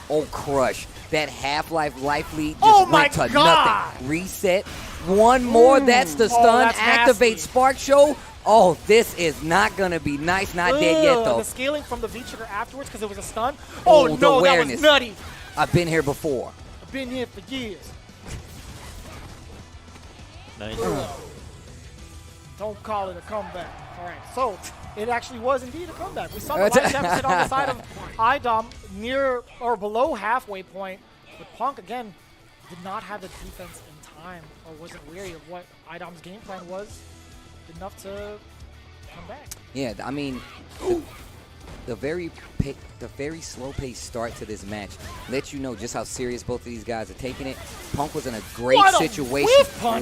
Oh, crush. That Half-Life life lead just went to nothing. Reset. One more. That's the stun. That's Activate nasty. Spark Show. Oh, this is not going to be nice. Not dead yet, though. The scaling from the V-trigger afterwards because it was a stun. Oh, the no, awareness. that was nutty. I've been here before. I've been here for years. Nice. Don't call it a comeback. All right, so it actually was indeed a comeback. We saw the life deficit on the side of iDom near or below halfway point, but Punk, again, did not have the defense in time or wasn't wary of what iDom's game plan was enough to come back. Yeah, I mean, the very slow-paced start to this match lets you know just how serious both of these guys are taking it. Punk was in a great situation.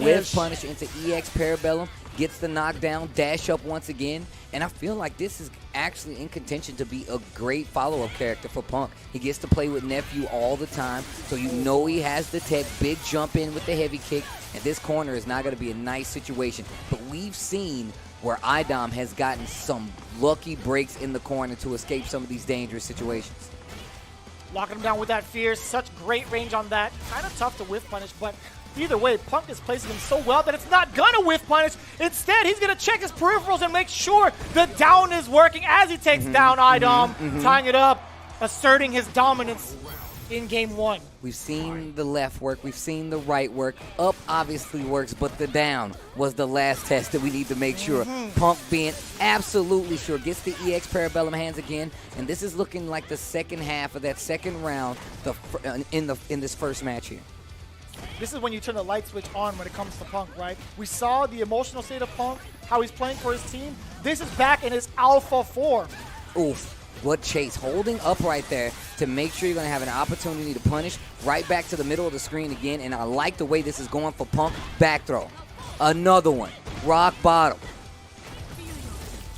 Whiff punish into EX Parabellum, gets the knockdown, dash up once again, and I feel like this is actually in contention to be a great follow-up character for Punk. He gets to play with Nephew all the time, so you know he has the tech, big jump in with the heavy kick, and this corner is not going to be a nice situation. But we've seen where iDom has gotten some lucky breaks in the corner to escape some of these dangerous situations. Locking him down with that fear, such great range on that. Kind of tough to whiff punish, but either way, Punk is placing him so well that it's not gonna whiff punish. Instead, he's gonna check his peripherals and make sure the down is working as he takes down iDom, tying it up, asserting his dominance in game one. We've seen the left work, we've seen the right work. Up obviously works, but the down was the last test that we need to make sure. Punk being absolutely sure, gets the EX Parabellum hands again, and this is looking like the second half of that second round in this first match here. This is when you turn the light switch on when it comes to Punk, right? We saw the emotional state of Punk, how he's playing for his team. This is back in his alpha form. Oof. What Chase holding up right there to make sure you're going to have an opportunity to punish. Right back to the middle of the screen again, and I like the way this is going for Punk. Back throw. Another one. Rock bottom.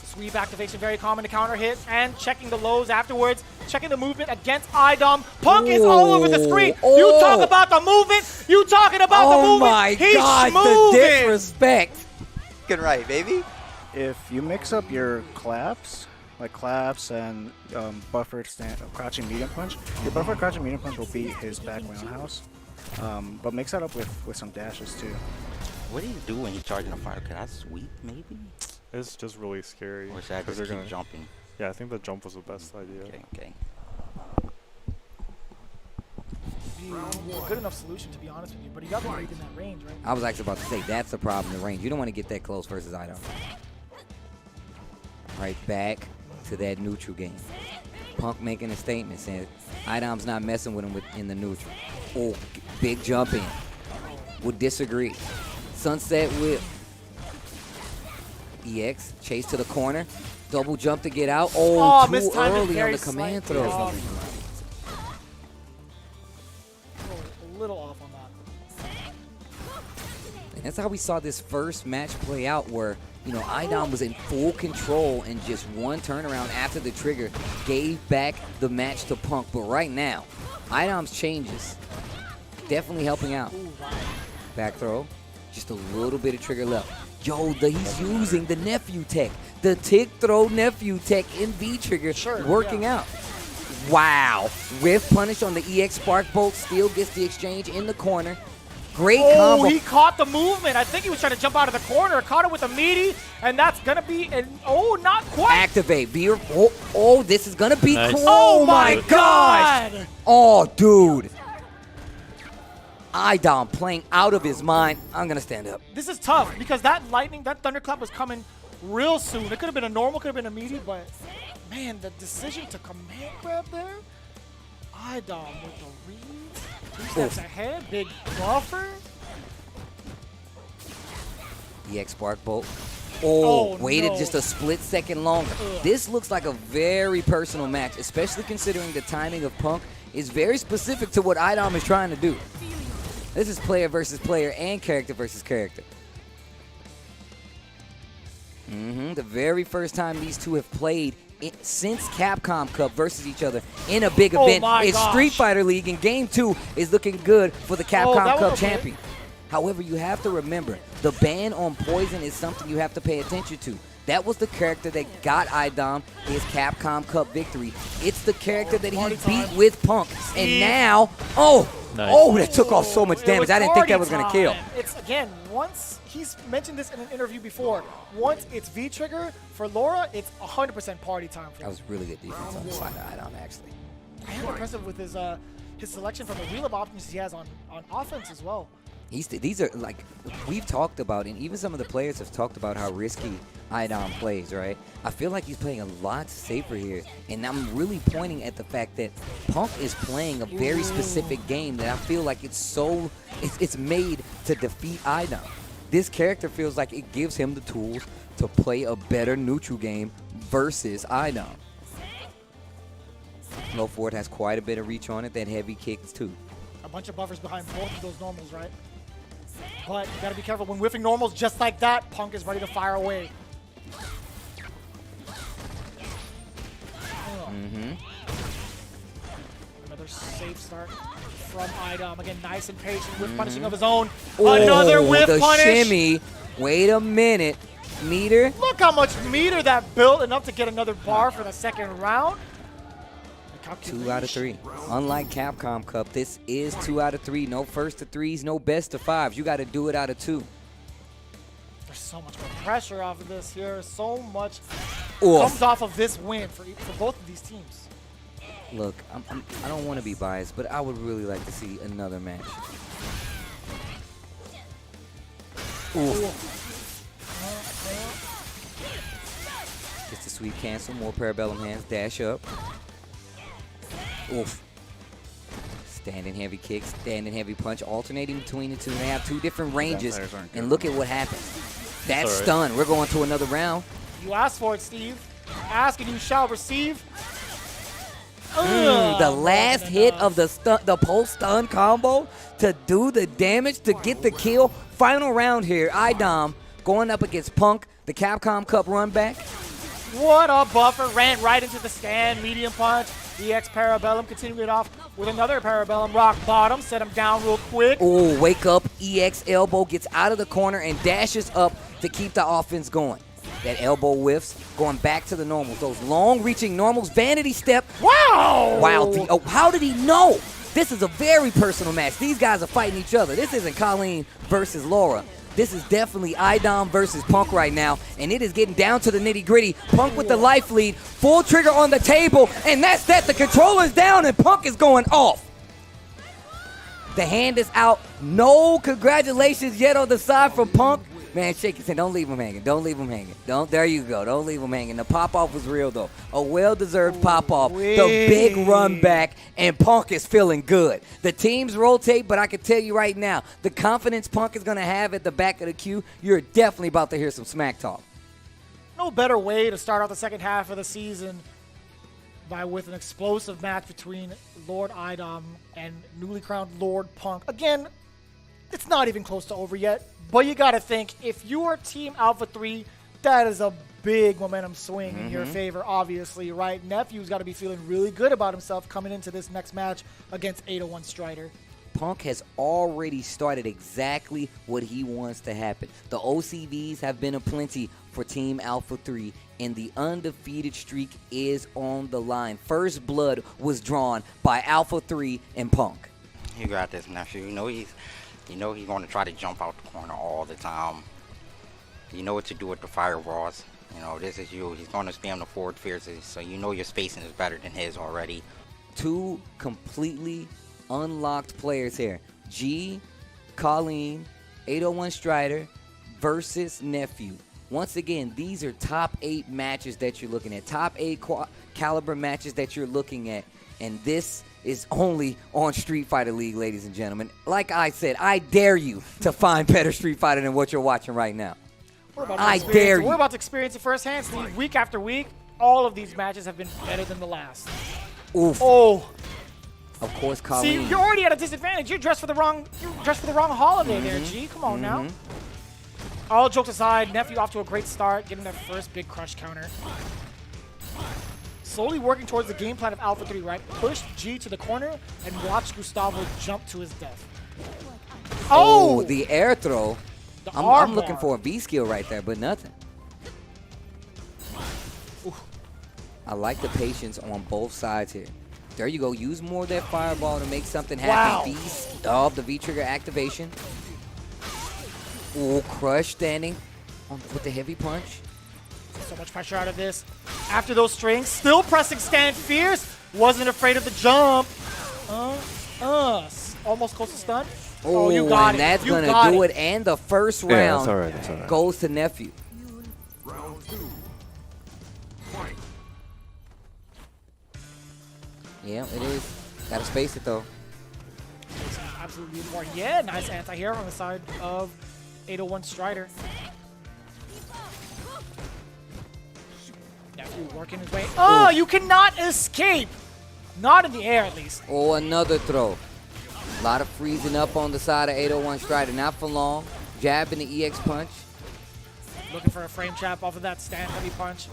Sweep activation, very common to counter hit, and checking the lows afterwards, checking the movement against iDom. Punk is all over the screen. You talk about the movement. You talking about the movement. Oh my God, the disrespect. Good right, baby. If you mix up your claps, like claps and buffered crouching medium punch, your buffered crouching medium punch will beat his back roundhouse. But mix that up with some dashes too. What do you do when he's charging a fire? Could I sweep maybe? It's just really scary. Or should I just keep jumping? Yeah, I think the jump was the best idea. Okay. A good enough solution, to be honest with you, but he got right in that range, right? I was actually about to say, that's the problem, the range. You don't want to get that close versus iDom. Right back to that neutral game. Punk making a statement saying iDom's not messing with him in the neutral. Oh, big jump in. Would disagree. Sunset whip. EX, chase to the corner. Double jump to get out. Oh, too early on the command throw. A little off on that. And that's how we saw this first match play out where, you know, iDom was in full control and just one turnaround after the trigger gave back the match to Punk. But right now, iDom's changes definitely helping out. Back throw, just a little bit of trigger left. Yo, he's using the Nephew tech. The tick throw Nephew tech in V-trigger working out. Wow. Whiff punish on the EX Spark Bolt. Still gets the exchange in the corner. Great combo. He caught the movement. I think he was trying to jump out of the corner. Caught it with a meaty, and that's going to be not quite. Activate. This is going to be cool. Oh, my God. Oh, dude. iDom playing out of his mind. I'm going to stand up. This is tough because that lightning, that thunderclap was coming real soon. It could have been a normal, could have been a meaty, but man, the decision to command grab there. iDom with the read. 2 steps ahead, big buffer. EX Spark Bolt. Waited just a split second longer. This looks like a very personal match, especially considering the timing of Punk is very specific to what iDom is trying to do. This is player versus player and character versus character. The very first time these two have played since Capcom Cup versus each other in a big event is Street Fighter League, and Game 2 is looking good for the Capcom Cup champion. However, you have to remember, the ban on Poison is something you have to pay attention to. That was the character that got iDom his Capcom Cup victory. It's the character that he beat with Punk. And now, Nice. Oh, that took off so much damage. I didn't think that was going to kill. It's, again, once, he's mentioned this in an interview before, once it's V-trigger, for Laura, it's 100% party time for him. That was really good defense on the side of iDom, actually. I am impressive with his selection from the wheel of options he has on offense as well. These are, like, we've talked about, and even some of the players have talked about how risky iDom plays, right? I feel like he's playing a lot safer here, and I'm really pointing at the fact that Punk is playing a very specific game that I feel like it's made to defeat iDom. This character feels like it gives him the tools to play a better neutral game versus iDom. Low forward has quite a bit of reach on it, that heavy kicks too. A bunch of buffers behind both of those normals, right? But you gotta be careful when whiffing normals just like that. Punk is ready to fire away. Another safe start from iDom. Again, nice and patient with punishing of his own. Another whiff the punish. Shimmy. Wait a minute. Meter. Look how much meter that built, enough to get another bar for the second round. 2 out of 3. Unlike Capcom Cup, this is 2 out of 3. No first to 3s, no best to 5s. You got to do it out of 2. There's so much more pressure off of this here. So much comes off of this win for both of these teams. Look, I don't want to be biased, but I would really like to see another match. Gets the sweep cancel, more parabellum hands, dash up. Oof. Standing heavy kick, standing heavy punch, alternating between the two. They have 2 different ranges, and look at what happens. That's stun. We're going to another round. You asked for it, Steve. Ask and you shall receive. The last hit of the post stun combo to do the damage, to get the kill. Final round here. iDom going up against Punk, the Capcom Cup run back. What a buffer. Ran right into the stand. Medium punch. EX Parabellum, continuing it off with another Parabellum. Rock bottom, set him down real quick. Oh, wake up. EX elbow gets out of the corner and dashes up to keep the offense going. That elbow whiffs, going back to the normals. Those long-reaching normals. Vanity step. Wow! Wow. How did he know? This is a very personal match. These guys are fighting each other. This isn't Colleen versus Laura. This is definitely iDom versus Punk right now, and it is getting down to the nitty-gritty. Punk with the life lead, full trigger on the table, and that's that. The controller's down, and Punk is going off. The hand is out. No congratulations yet on the side from Punk. Man, shake his hand. Don't leave him hanging. Don't leave him hanging. There you go. Don't leave him hanging. The pop-off was real, though. A well-deserved pop-off. The big run back, and Punk is feeling good. The teams rotate, but I can tell you right now, the confidence Punk is going to have at the back of the queue, you're definitely about to hear some smack talk. No better way to start out the second half of the season with an explosive match between Lord iDom and newly crowned Lord Punk. Again, it's not even close to over yet. But you got to think, if you are Team Alpha 3, that is a big momentum swing in your favor, obviously, right? Nephew's got to be feeling really good about himself coming into this next match against 801 Strider. Punk has already started exactly what he wants to happen. The OCVs have been aplenty for Team Alpha 3, and the undefeated streak is on the line. First blood was drawn by Alpha 3 and Punk. You got this, Nephew. You know he's going to try to jump out the corner all the time. You know what to do with the fireballs. You know, this is you. He's going to spam the forward fiercely, so you know your spacing is better than his already. 2 completely unlocked players here. G, Colleen, 801 Strider versus Nephew. Once again, these are top 8 matches that you're looking at. Top 8 caliber matches that you're looking at. And this is only on Street Fighter League, ladies and gentlemen. Like I said, I dare you to find better Street Fighter than what you're watching right now. I dare you. We're about to experience it firsthand, Steve. Week after week, all of these matches have been better than the last. Oof. Oh. Of course, Colleen. See, you're already at a disadvantage. You're dressed for the wrong holiday there, G. Come on now. All jokes aside, Nephew off to a great start, getting that first big crush counter. Slowly working towards the game plan of Alpha 3, right? Push G to the corner and watch Gustavo jump to his death. Oh, the air throw. I'm looking for a B skill right there, but nothing. I like the patience on both sides here. There you go. Use more of that fireball to make something happen. Wow. The V-trigger activation. Oh, Crush standing with the heavy punch. So much pressure out of this. After those strings, still pressing stand fierce. Wasn't afraid of the jump. Almost close to stun. Oh, you got and it. that's You going to got do it. it. And the first Yeah, round that's all right, that's all right. goes to Nephew. Yeah, it is. Gotta space it, though. Absolutely important. Yeah, nice anti-hero on the side of 801 Strider. Nephew working his way. Oh, you cannot escape! Not in the air, at least. Oh, another throw. A lot of freezing up on the side of 801 Strider. Not for long. Jab in the EX punch. Looking for a frame trap off of that stand heavy punch.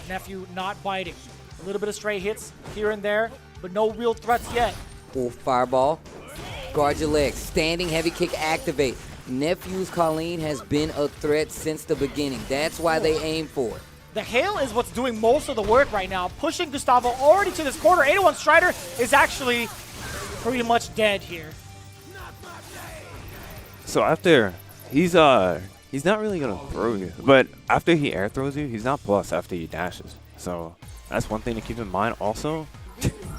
Nephew not biting. A little bit of stray hits here and there, but no real threats yet. Oh, fireball. Guard your legs. Standing heavy kick activate. Nephew's Colleen has been a threat since the beginning. That's why they aim for it. The hail is what's doing most of the work right now, pushing Gustavo already to this corner. 801 Strider is actually pretty much dead here. So after he's not really gonna throw you, but after he air throws you, he's not plus after he dashes. So that's one thing to keep in mind. Also,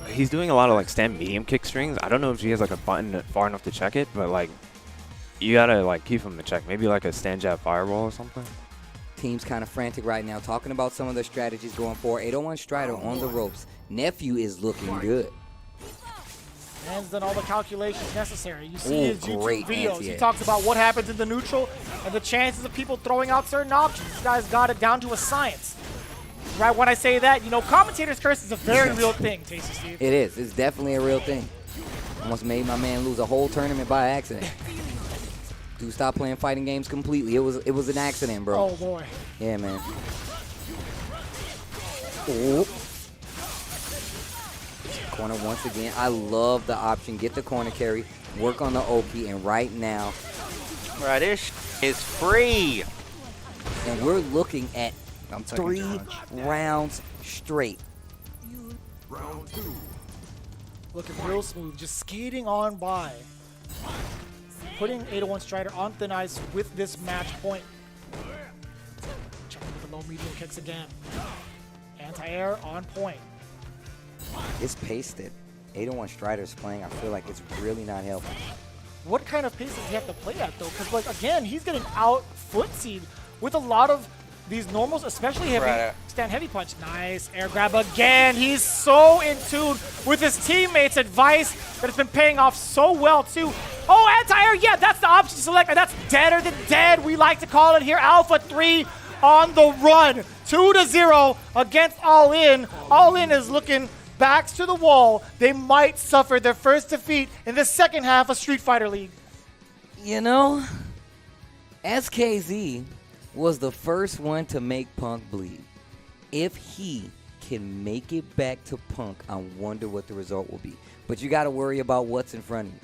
he's doing a lot of like stand medium kick strings. I don't know if he has like a button far enough to check it, but like you gotta like keep him in check. Maybe like a stand jab fireball or something. Team's kind of frantic right now, talking about some of their strategies going forward. 801 Strider on the ropes. Nephew is looking good. Man's done all the calculations necessary. You see Ooh, his YouTube great videos. anti-air. He talks about what happens in the neutral and the chances of people throwing out certain options. This guy's got it down to a science. Right when I say that, you know, commentator's curse is a very real thing, Tasty Steve. It is. It's definitely a real thing. Almost made my man lose a whole tournament by accident. Dude, stop playing fighting games completely. It was an accident, bro. Oh, boy. Yeah, man. Oh. Corner once again. I love the option. Get the corner carry. Work on the Oki. And right now. Bro, this is free. And we're looking at 3 rounds straight. Looking real smooth, just skating on by. Putting 801 Strider on thin ice with this match point. Checking with the low medium kicks again. Anti-air on point. This pace that 801 Strider's playing, I feel like it's really not helping. What kind of pace does he have to play at, though? Because, like, again, he's getting out footsied with a lot of these normals, especially heavy stand heavy punch. Nice air grab again. He's so in tune with his teammates' advice that it's been paying off so well, too. Oh, anti-air, yeah, that's the option to select. That's deader than dead, we like to call it here. Alpha 3 on the run. 2-0 against All In. All In is looking backs to the wall. They might suffer their first defeat in the second half of Street Fighter League. You know, SKZ was the first one to make Punk bleed. If he can make it back to Punk, I wonder what the result will be. But you got to worry about what's in front of you.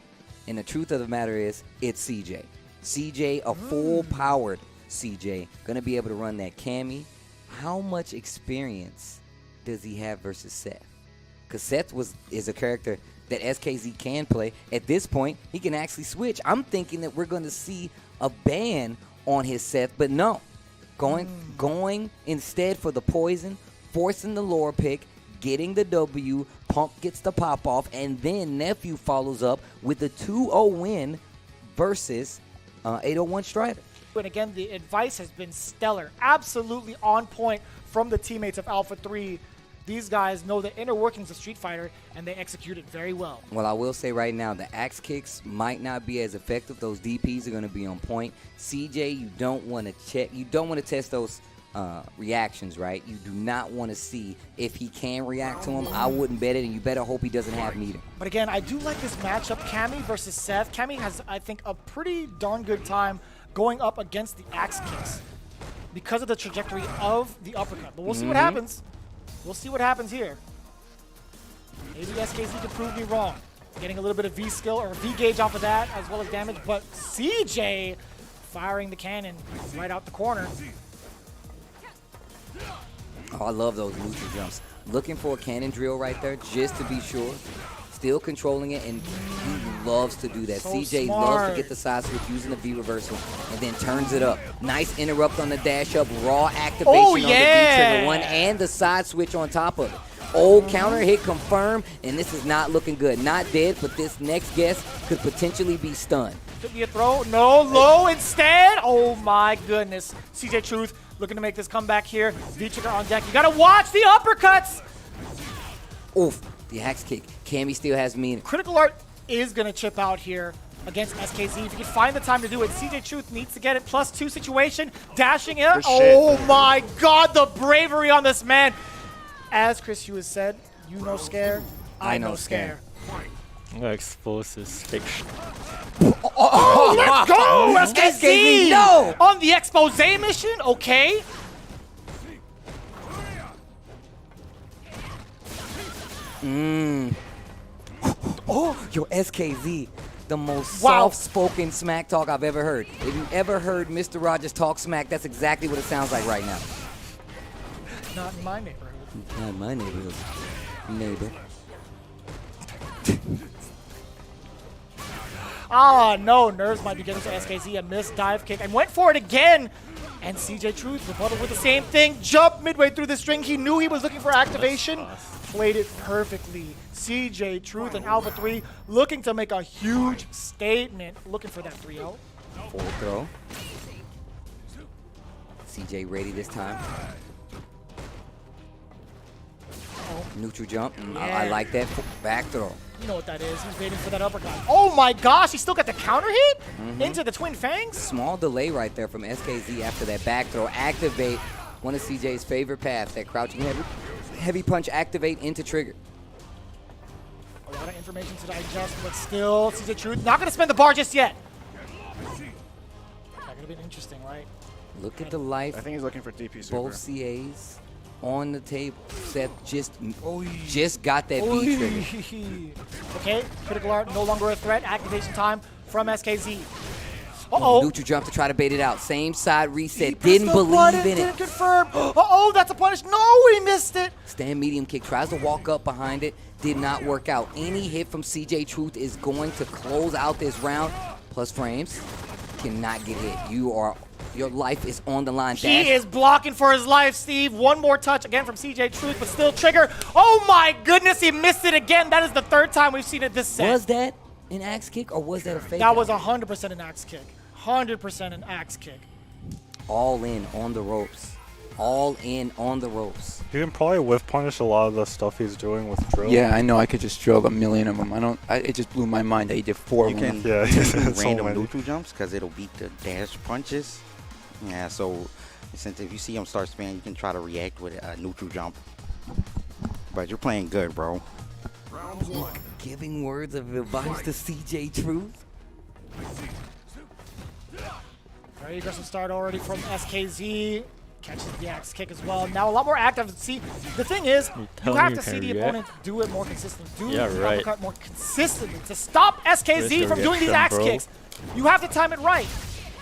And the truth of the matter is, it's CJ. CJ, a full-powered CJ, going to be able to run that Cammy. How much experience does he have versus Seth? Because Seth is a character that SKZ can play. At this point, he can actually switch. I'm thinking that we're going to see a ban on his Seth, but no. Going instead for the poison, forcing the lower pick, getting the W, Punk gets the pop off, and then Nephew follows up with a 2-0 win versus 801 Strider. And again, the advice has been stellar. Absolutely on point from the teammates of Alpha 3. These guys know the inner workings of Street Fighter, and they execute it very well. Well, I will say right now, the axe kicks might not be as effective. Those DPs are going to be on point. CJ, you don't want to check. You don't want to test those reactions, right? You do not want to see if he can react to them. I wouldn't bet it, and you better hope he doesn't have meter. But again, I do like this matchup, Cammy versus Seth. Cammy has, I think, a pretty darn good time going up against the axe kicks because of the trajectory of the uppercut. But we'll see what happens. We'll see what happens here. Maybe SKZ could prove me wrong. Getting a little bit of V skill or V gauge off of that as well as damage, but CJ firing the cannon right out the corner. Oh, I love those lucha jumps. looking for a cannon drill right there just to be sure. Still controlling it, and he loves to do that. So CJ smart. loves to get the side switch using the V reversal and then turns it up. Nice interrupt on the dash up, raw activation on the V trigger one and the side switch on top of it. Old counter hit confirmed, and this is not looking good. Not dead, but this next guess could potentially be stunned. Could be a throw. No, low instead. Oh my goodness. CJ Truth looking to make this comeback here. V-trigger on deck. You gotta watch the uppercuts. Oof, the axe kick. Cammy still has meaning. Critical Art is gonna chip out here against SKZ. If you can find the time to do it, CJ Truth needs to get it. +2 situation. Dashing in. Oh my God, the bravery on this man. As Chris Hughes said, you know scare, I know scare. I'm gonna expose his fiction. Oh, let's go! SKZ! No! On the expose mission? Okay. Oh, yo, SKZ, the most soft-spoken smack talk I've ever heard. If you ever heard Mr. Rogers talk smack, that's exactly what it sounds like right now. Not in my neighborhood. Not in my neighborhood, neighbor. Ah, no, nerves might be getting to SKZ. A missed dive kick and went for it again. And CJ Truth rebutted with the same thing. Jumped midway through the string. He knew he was looking for activation. Played it perfectly. CJ Truth and Alpha 3 looking to make a huge statement. Looking for that 3-0. Full throw. CJ ready this time. Neutral jump. I like that back throw. You know what that is. He's waiting for that uppercut. Oh my gosh, he still got the counter hit into the Twin Fangs. Small delay right there from SKZ after that back throw. Activate one of CJ's favorite paths, that crouching heavy punch activate into trigger. A lot of information to digest, but still, CJ Truth not going to spend the bar just yet. That could have been interesting, right? Look at the life. I think he's looking for DP super. Both CAs on the table. Seth just got that B trigger. Okay, Critical Art no longer a threat. Activation time from SKZ. Uh-oh. Neutral jump to try to bait it out. Same side reset. Didn't believe in it. Didn't confirm. Uh-oh, that's a punish. No, he missed it. Stand medium kick. Tries to walk up behind it. Did not work out. Any hit from CJ Truth is going to close out this round. Plus frames. Cannot get hit. Your life is on the line. He is blocking for his life, Steve. One more touch again from CJ Truth, but still trigger. Oh my goodness, he missed it again. That is the third time we've seen it this set. Was that an axe kick or was that a fake? That was 100% an axe kick. 100% an axe kick. All in on the ropes. All in on the ropes. You can probably whiff punish a lot of the stuff he's doing with drill. Yeah, I know. I could just drill a million of them. It just blew my mind that he did 4 of them. You can random neutral jumps because it'll beat the dash punches. Yeah, so since if you see him start spamming, you can try to react with a neutral jump. But you're playing good, bro. Giving words of advice to CJ Truth. Very aggressive start already from SKZ. Catches the axe kick as well. Now a lot more active. See, the thing is, you have to see the opponent do it more consistently. Do the uppercut more consistently to stop SKZ from doing these axe kicks. You have to time it right.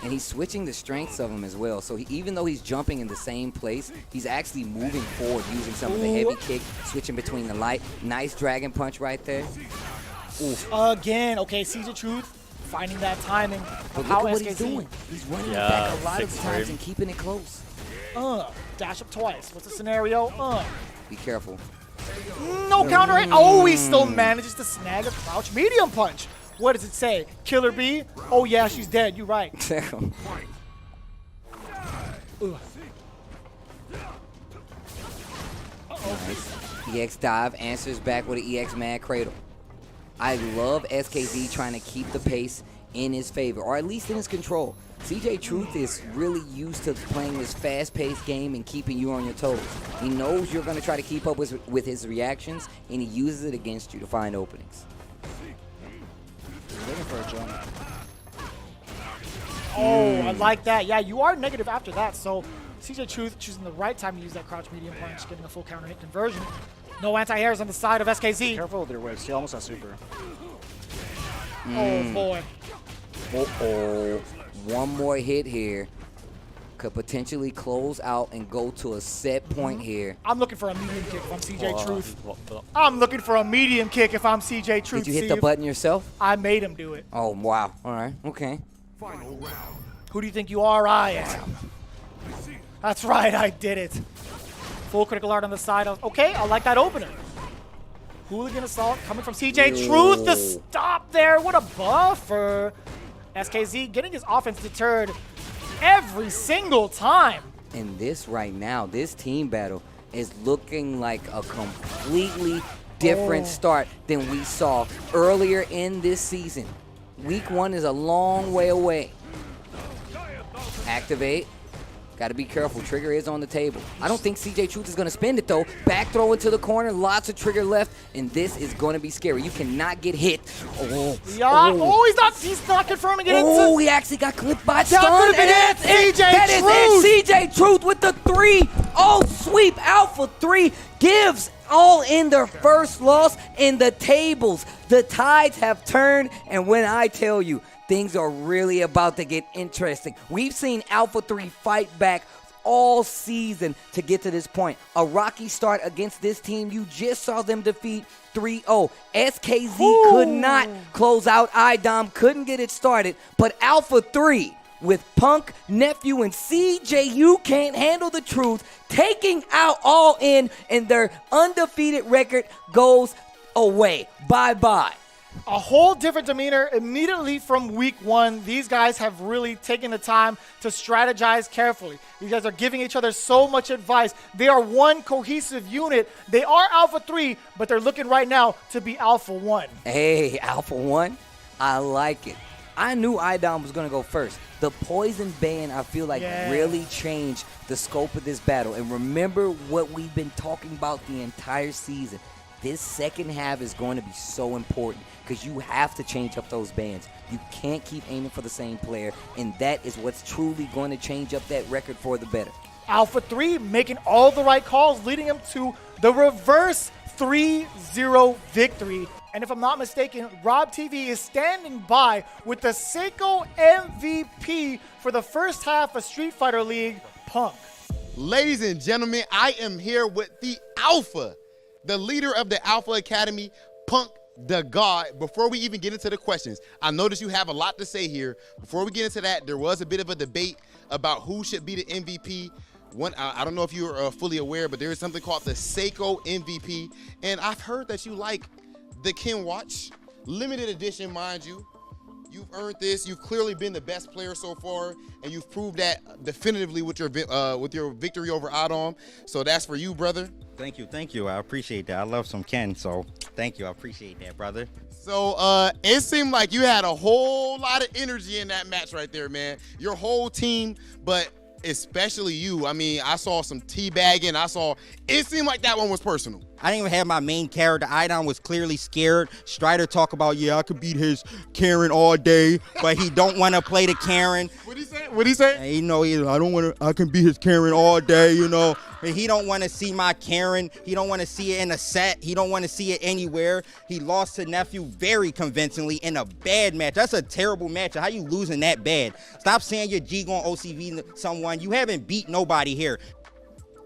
And he's switching the strengths of him as well. So even though he's jumping in the same place, he's actually moving forward using some of the heavy kick, switching between the light. Nice dragon punch right there. Oof. Again, okay, CJ Truth finding that timing. But look at what he's doing. He's running it back a lot of times and keeping it close. Dash up twice. What's the scenario? Be careful. No counter hit. Oh, he still manages to snag a crouch medium punch. What does it say? Killer B? Oh yeah, she's dead. You're right. Nice. EX dive answers back with an EX mad cradle. I love SKZ trying to keep the pace in his favor, or at least in his control. CJ Truth is really used to playing this fast-paced game and keeping you on your toes. He knows you're going to try to keep up with his reactions, and he uses it against you to find openings. Looking for a jump. Oh, I like that. Yeah, you are negative after that, so CJ Truth choosing the right time to use that crouch medium punch, getting a full counter hit conversion. No anti-airs on the side of SKZ. Be careful with your whips. He almost has super. Oh, boy. Uh-oh. One more hit here. could potentially close out and go to a set point here. I'm looking for a medium kick if I'm CJ Truth. I'm looking for a medium kick if I'm CJ Truth. Did you hit the button yourself? I made him do it. Oh, wow. All right. Okay. Who do you think you are? I am. That's right, I did it. Full critical art on the side of, okay, I like that opener. Hooligan assault coming from CJ Truth. The stop there, what a buffer. SKZ getting his offense deterred every single time. And this right now, this team battle is looking like a completely different start than we saw earlier in this season. Week 1 is a long way away. Activate. Got to be careful. Trigger is on the table. I don't think CJ Truth is going to spend it, though. Back throw into the corner. Lots of trigger left, and this is going to be scary. You cannot get hit. He's not confirming it. Oh, he actually got clipped by stun. That could have been it. CJ Truth. CJ Truth with the 3-0 sweep. Alpha 3 gives all in their first loss in the tables. The tides have turned, and when I tell you, things are really about to get interesting. We've seen Alpha 3 fight back all season to get to this point. A rocky start against this team. You just saw them defeat 3-0. SKZ could not close out iDom, couldn't get it started, but Alpha 3 with Punk, Nephew, and CJ, you can't handle the truth, taking out all in, and their undefeated record goes away. Bye-bye. A whole different demeanor immediately from week 1. These guys have really taken the time to strategize carefully. These guys are giving each other so much advice. They are one cohesive unit. They are Alpha 3, but they're looking right now to be Alpha 1. Hey, Alpha 1, I like it. I knew iDom was going to go first. The poison ban, I feel like, really changed the scope of this battle. And remember what we've been talking about the entire season. This second half is going to be so important because you have to change up those bans. You can't keep aiming for the same player, and that is what's truly going to change up that record for the better. Alpha 3 making all the right calls, leading him to the reverse 3-0 victory. And if I'm not mistaken, Rob TV is standing by with the Seiko MVP for the first half of Street Fighter League, Punk. Ladies and gentlemen, I am here with the Alpha, the leader of the Alpha Academy, Punk the God. Before we even get into the questions, I noticed you have a lot to say here. Before we get into that, there was a bit of a debate about who should be the MVP. I don't know if you're fully aware, but there is something called the Seiko MVP, and I've heard that you like the Ken Watch, limited edition, mind you. You've earned this. You've clearly been the best player so far, and you've proved that definitively with your victory over iDom. So that's for you, brother. Thank you. I appreciate that. I love some Ken, so thank you. I appreciate that, brother. So it seemed like you had a whole lot of energy in that match right there, man. Your whole team, but especially you. I mean, I saw some teabagging. It seemed like that one was personal. I didn't even have my main character. iDom was clearly scared. Strider talk about, yeah, I could beat his Karen all day, but he don't want to play the Karen. What'd he say? You know, I can beat his Karen all day, you know. But he don't want to see my Karen. He don't want to see it in a set. He don't want to see it anywhere. He lost to Nephew very convincingly in a bad match. That's a terrible match. How you losing that bad? Stop saying your G going OCV someone. You haven't beat nobody here.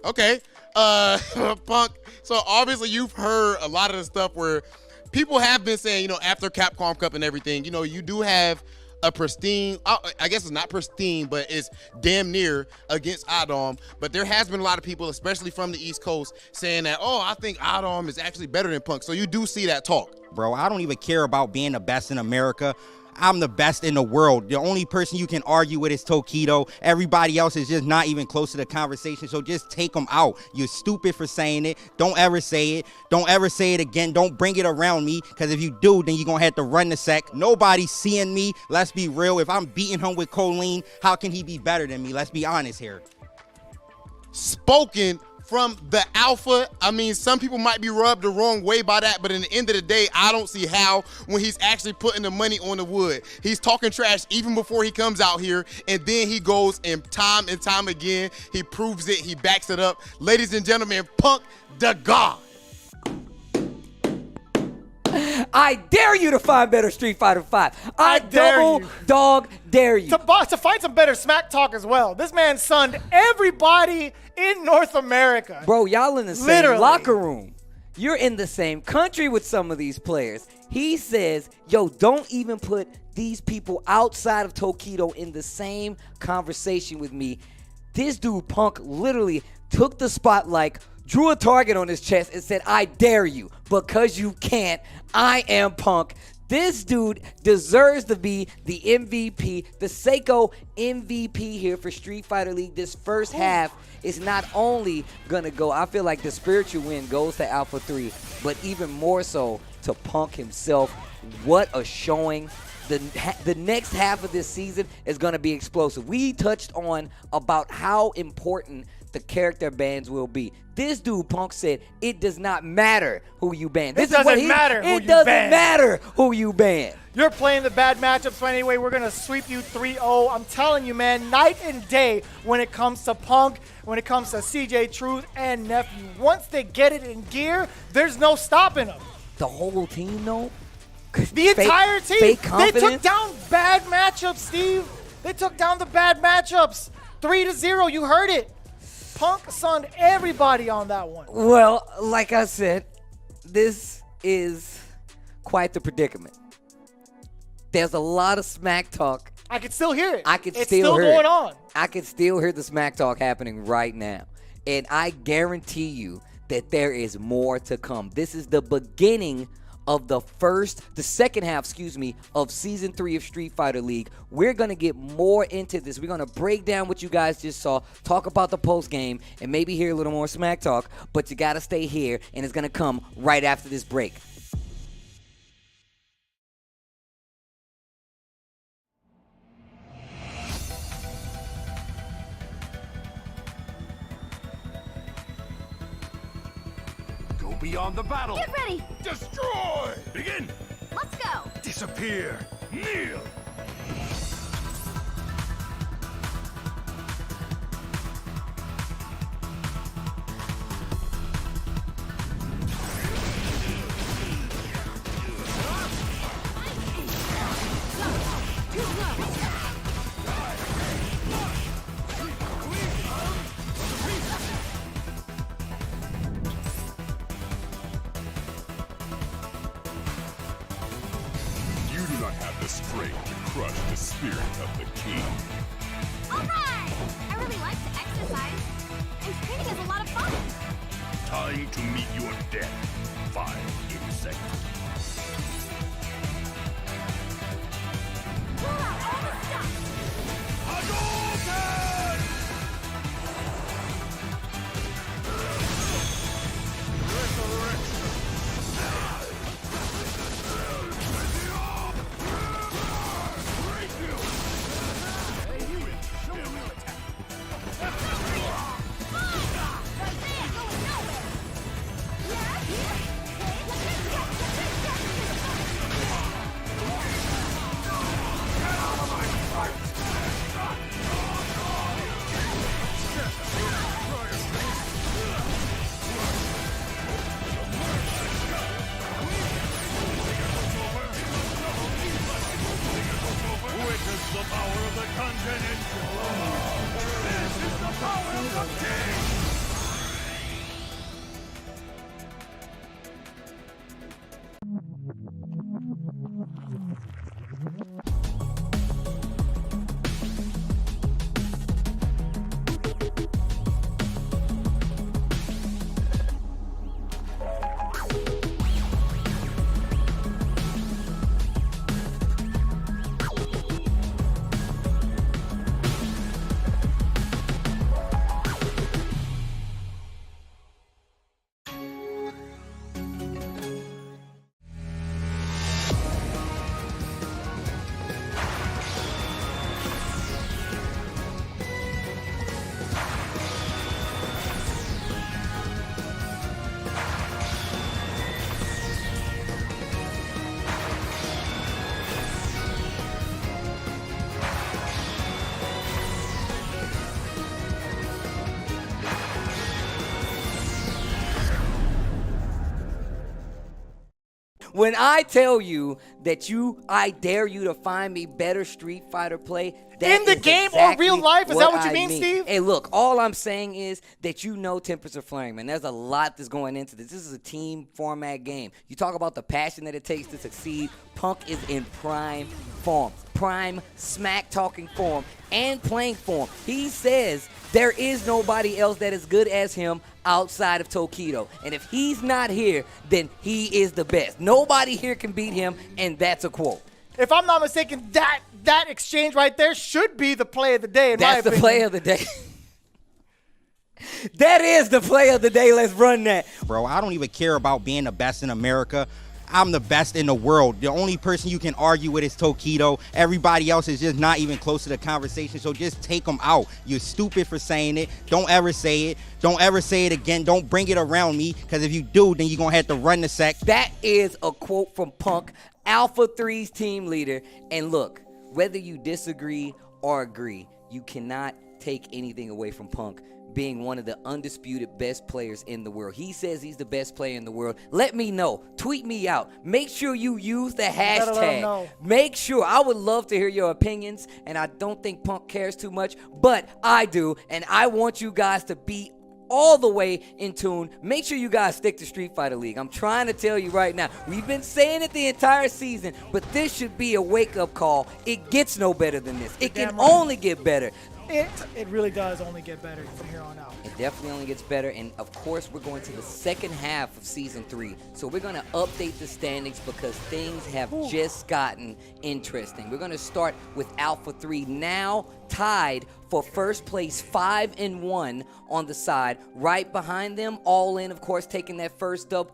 Okay. Punk, so obviously you've heard a lot of the stuff where people have been saying, you know, after Capcom Cup and everything, you know, you do have a pristine, I guess it's not pristine, but it's damn near against iDom. But there has been a lot of people, especially from the East Coast, saying that, oh, I think iDom is actually better than Punk. So you do see that talk. Bro, I don't even care about being the best in America. I'm the best in the world. The only person you can argue with is Tokido. Everybody else is just not even close to the conversation, so just take them out. You're stupid for saying it. Don't ever say it. Don't ever say it again. Don't bring it around me, because if you do, then you're going to have to run the sec. Nobody's seeing me. Let's be real. If I'm beating him with choline, how can he be better than me? Let's be honest here. Spoken from the Alpha. I mean, some people might be rubbed the wrong way by that, but in the end of the day, I don't see how when he's actually putting the money on the wood. He's talking trash even before he comes out here, and then he goes and time again, he proves it, he backs it up. Ladies and gentlemen, Punk the God. I dare you to find better Street Fighter 5. I dare double you. dog dare you. To find some better smack talk as well. This man sunned everybody in North America. Bro, y'all in the same Literally. locker room. You're in the same country with some of these players. He says, yo, don't even put these people outside of Tokido in the same conversation with me. This dude, Punk, literally took the spotlight, drew a target on his chest, and said, I dare you. Because you can't, I am Punk. This dude deserves to be the MVP, the Seiko MVP here for Street Fighter League. This first half is not only going to go, I feel like the spiritual win goes to Alpha 3, but even more so to Punk himself. What a showing. The next half of this season is going to be explosive. We touched on about how important the character bans will be. This dude, Punk, said it does not matter who you ban. It doesn't matter who you ban. You're playing the bad matchups, so anyway, we're going to sweep you 3-0. I'm telling you, man, night and day when it comes to Punk, when it comes to CJ Truth and Nephew. Once they get it in gear, there's no stopping them. The whole team, though? The entire team. Fake They confidence? took down bad matchups, Steve. They took down the bad matchups. 3-0, you heard it. Punk sunned everybody on that one. Well, like I said, this is quite the predicament. There's a lot of smack talk. I can still hear it. It's still going on. I can still hear the smack talk happening right now. And I guarantee you that there is more to come. This is the beginning of the second half, of Season 3 of Street Fighter League. We're going to get more into this. We're going to break down what you guys just saw, talk about the post game, and maybe hear a little more smack talk, but you got to stay here, and it's going to come right after this break. Beyond the battle. Get ready. Destroy. Begin. Let's go. Disappear. Kneel. The strength to crush the spirit of the king. Alright! I really like to exercise. And training is a lot of fun. Time to meet your death. 5 insects. Pull out all the stuff! Hadouken! Resurrection! When I tell you that I dare you to find me better Street Fighter play, that in the is game exactly or real life? Is that what you I mean, Steve? Hey, look, all I'm saying is that you know tempers are flaring, man. There's a lot that's going into this. This is a team format game. You talk about the passion that it takes to succeed. Punk is in prime form, prime smack-talking form, and playing form. He says there is nobody else that is good as him outside of Tokido. And if he's not here, then he is the best. Nobody here can beat him, and that's a quote. If I'm not mistaken, that exchange right there should be the play of the day, in my opinion. That's the play of the day. That is the play of the day. Let's run that. Bro, I don't even care about being the best in America. I'm the best in the world. The only person you can argue with is Tokido. Everybody else is just not even close to the conversation, so just take them out. You're stupid for saying it. Don't ever say it. Don't ever say it again. Don't bring it around me, because if you do, then you're going to have to run the sack. That is a quote from Punk, Alpha 3's team leader. And look, whether you disagree or agree, you cannot take anything away from Punk being one of the undisputed best players in the world. He says he's the best player in the world. Let me know. Tweet me out. Make sure you use the hashtag. Make sure. I would love to hear your opinions, and I don't think Punk cares too much, but I do, and I want you guys to be all the way in tune. Make sure you guys stick to Street Fighter League. I'm trying to tell you right now. We've been saying it the entire season, but this should be a wake-up call. It gets no better than this. It can only get better. It really does only get better from here on out. It definitely only gets better, and of course we're going to the second half of Season 3. So we're going to update the standings because things have just gotten interesting. We're going to start with Alpha 3 now tied for first place 5-1 on the side. Right behind them, All In, of course, taking that first L.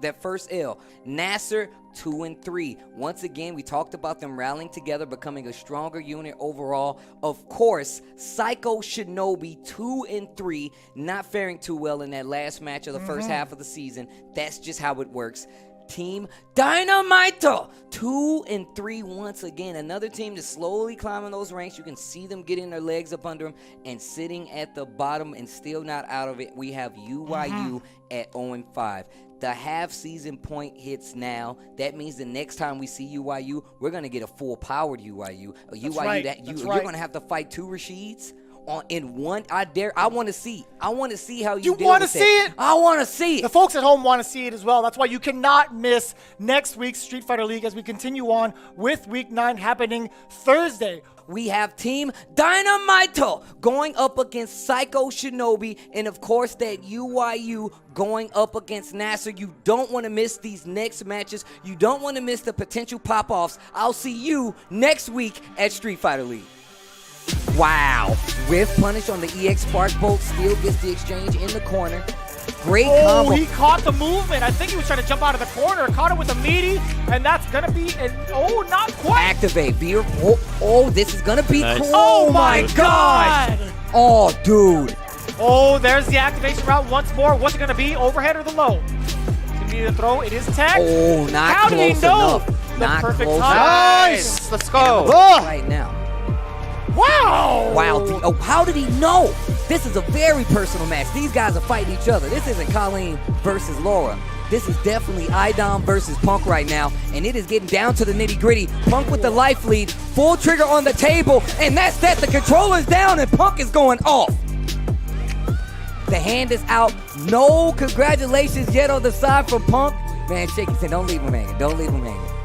Nassr 2-3. Once again, we talked about them rallying together, becoming a stronger unit overall. Of course, Psycho Shinobi 2-3, not faring too well in that last match of the first half of the season. That's just how it works. Team Dynamite 2-3 once again. Another team that's slowly climbing those ranks. You can see them getting their legs up under them and sitting at the bottom and still not out of it. We have UYU at 0-5. The half-season point hits now. That means the next time we see UYU, we're going to get a full-powered UYU. You're going to have to fight two Rashids in one. I want to see. I want to see how you want to see it? I want to see it. The folks at home want to see it as well. That's why you cannot miss next week's Street Fighter League as we continue on with Week 9 happening Thursday. We have Team Dynamite going up against Psycho Shinobi, and of course that UYU going up against Nassr. You don't want to miss these next matches. You don't want to miss the potential pop-offs. I'll see you next week at Street Fighter League. Wow. Rift punish on the EX Spark Bolt. Still gets the exchange in the corner. Great combo. He caught the movement. I think he was trying to jump out of the corner. Caught it with a meaty, and that's going to be not quite. Activate. This is going to be cool. Oh, my God. Oh, dude. Oh, there's the activation route once more. What's it going to be? Overhead or the low? It's going to be the throw. It is tech. Oh, not How close did he know? enough. The Not perfect close time. Nice. Let's go. Right now. Wow! Wow, how did he know? This is a very personal match. These guys are fighting each other. This isn't Colleen versus Laura. This is definitely iDom versus Punk right now, and it is getting down to the nitty-gritty. Punk with the life lead, full trigger on the table, and that's that. The controller's down, and Punk is going off. The hand is out. No congratulations yet on the side from Punk. Man, shake his hand. Don't leave him hanging. Don't leave him hanging.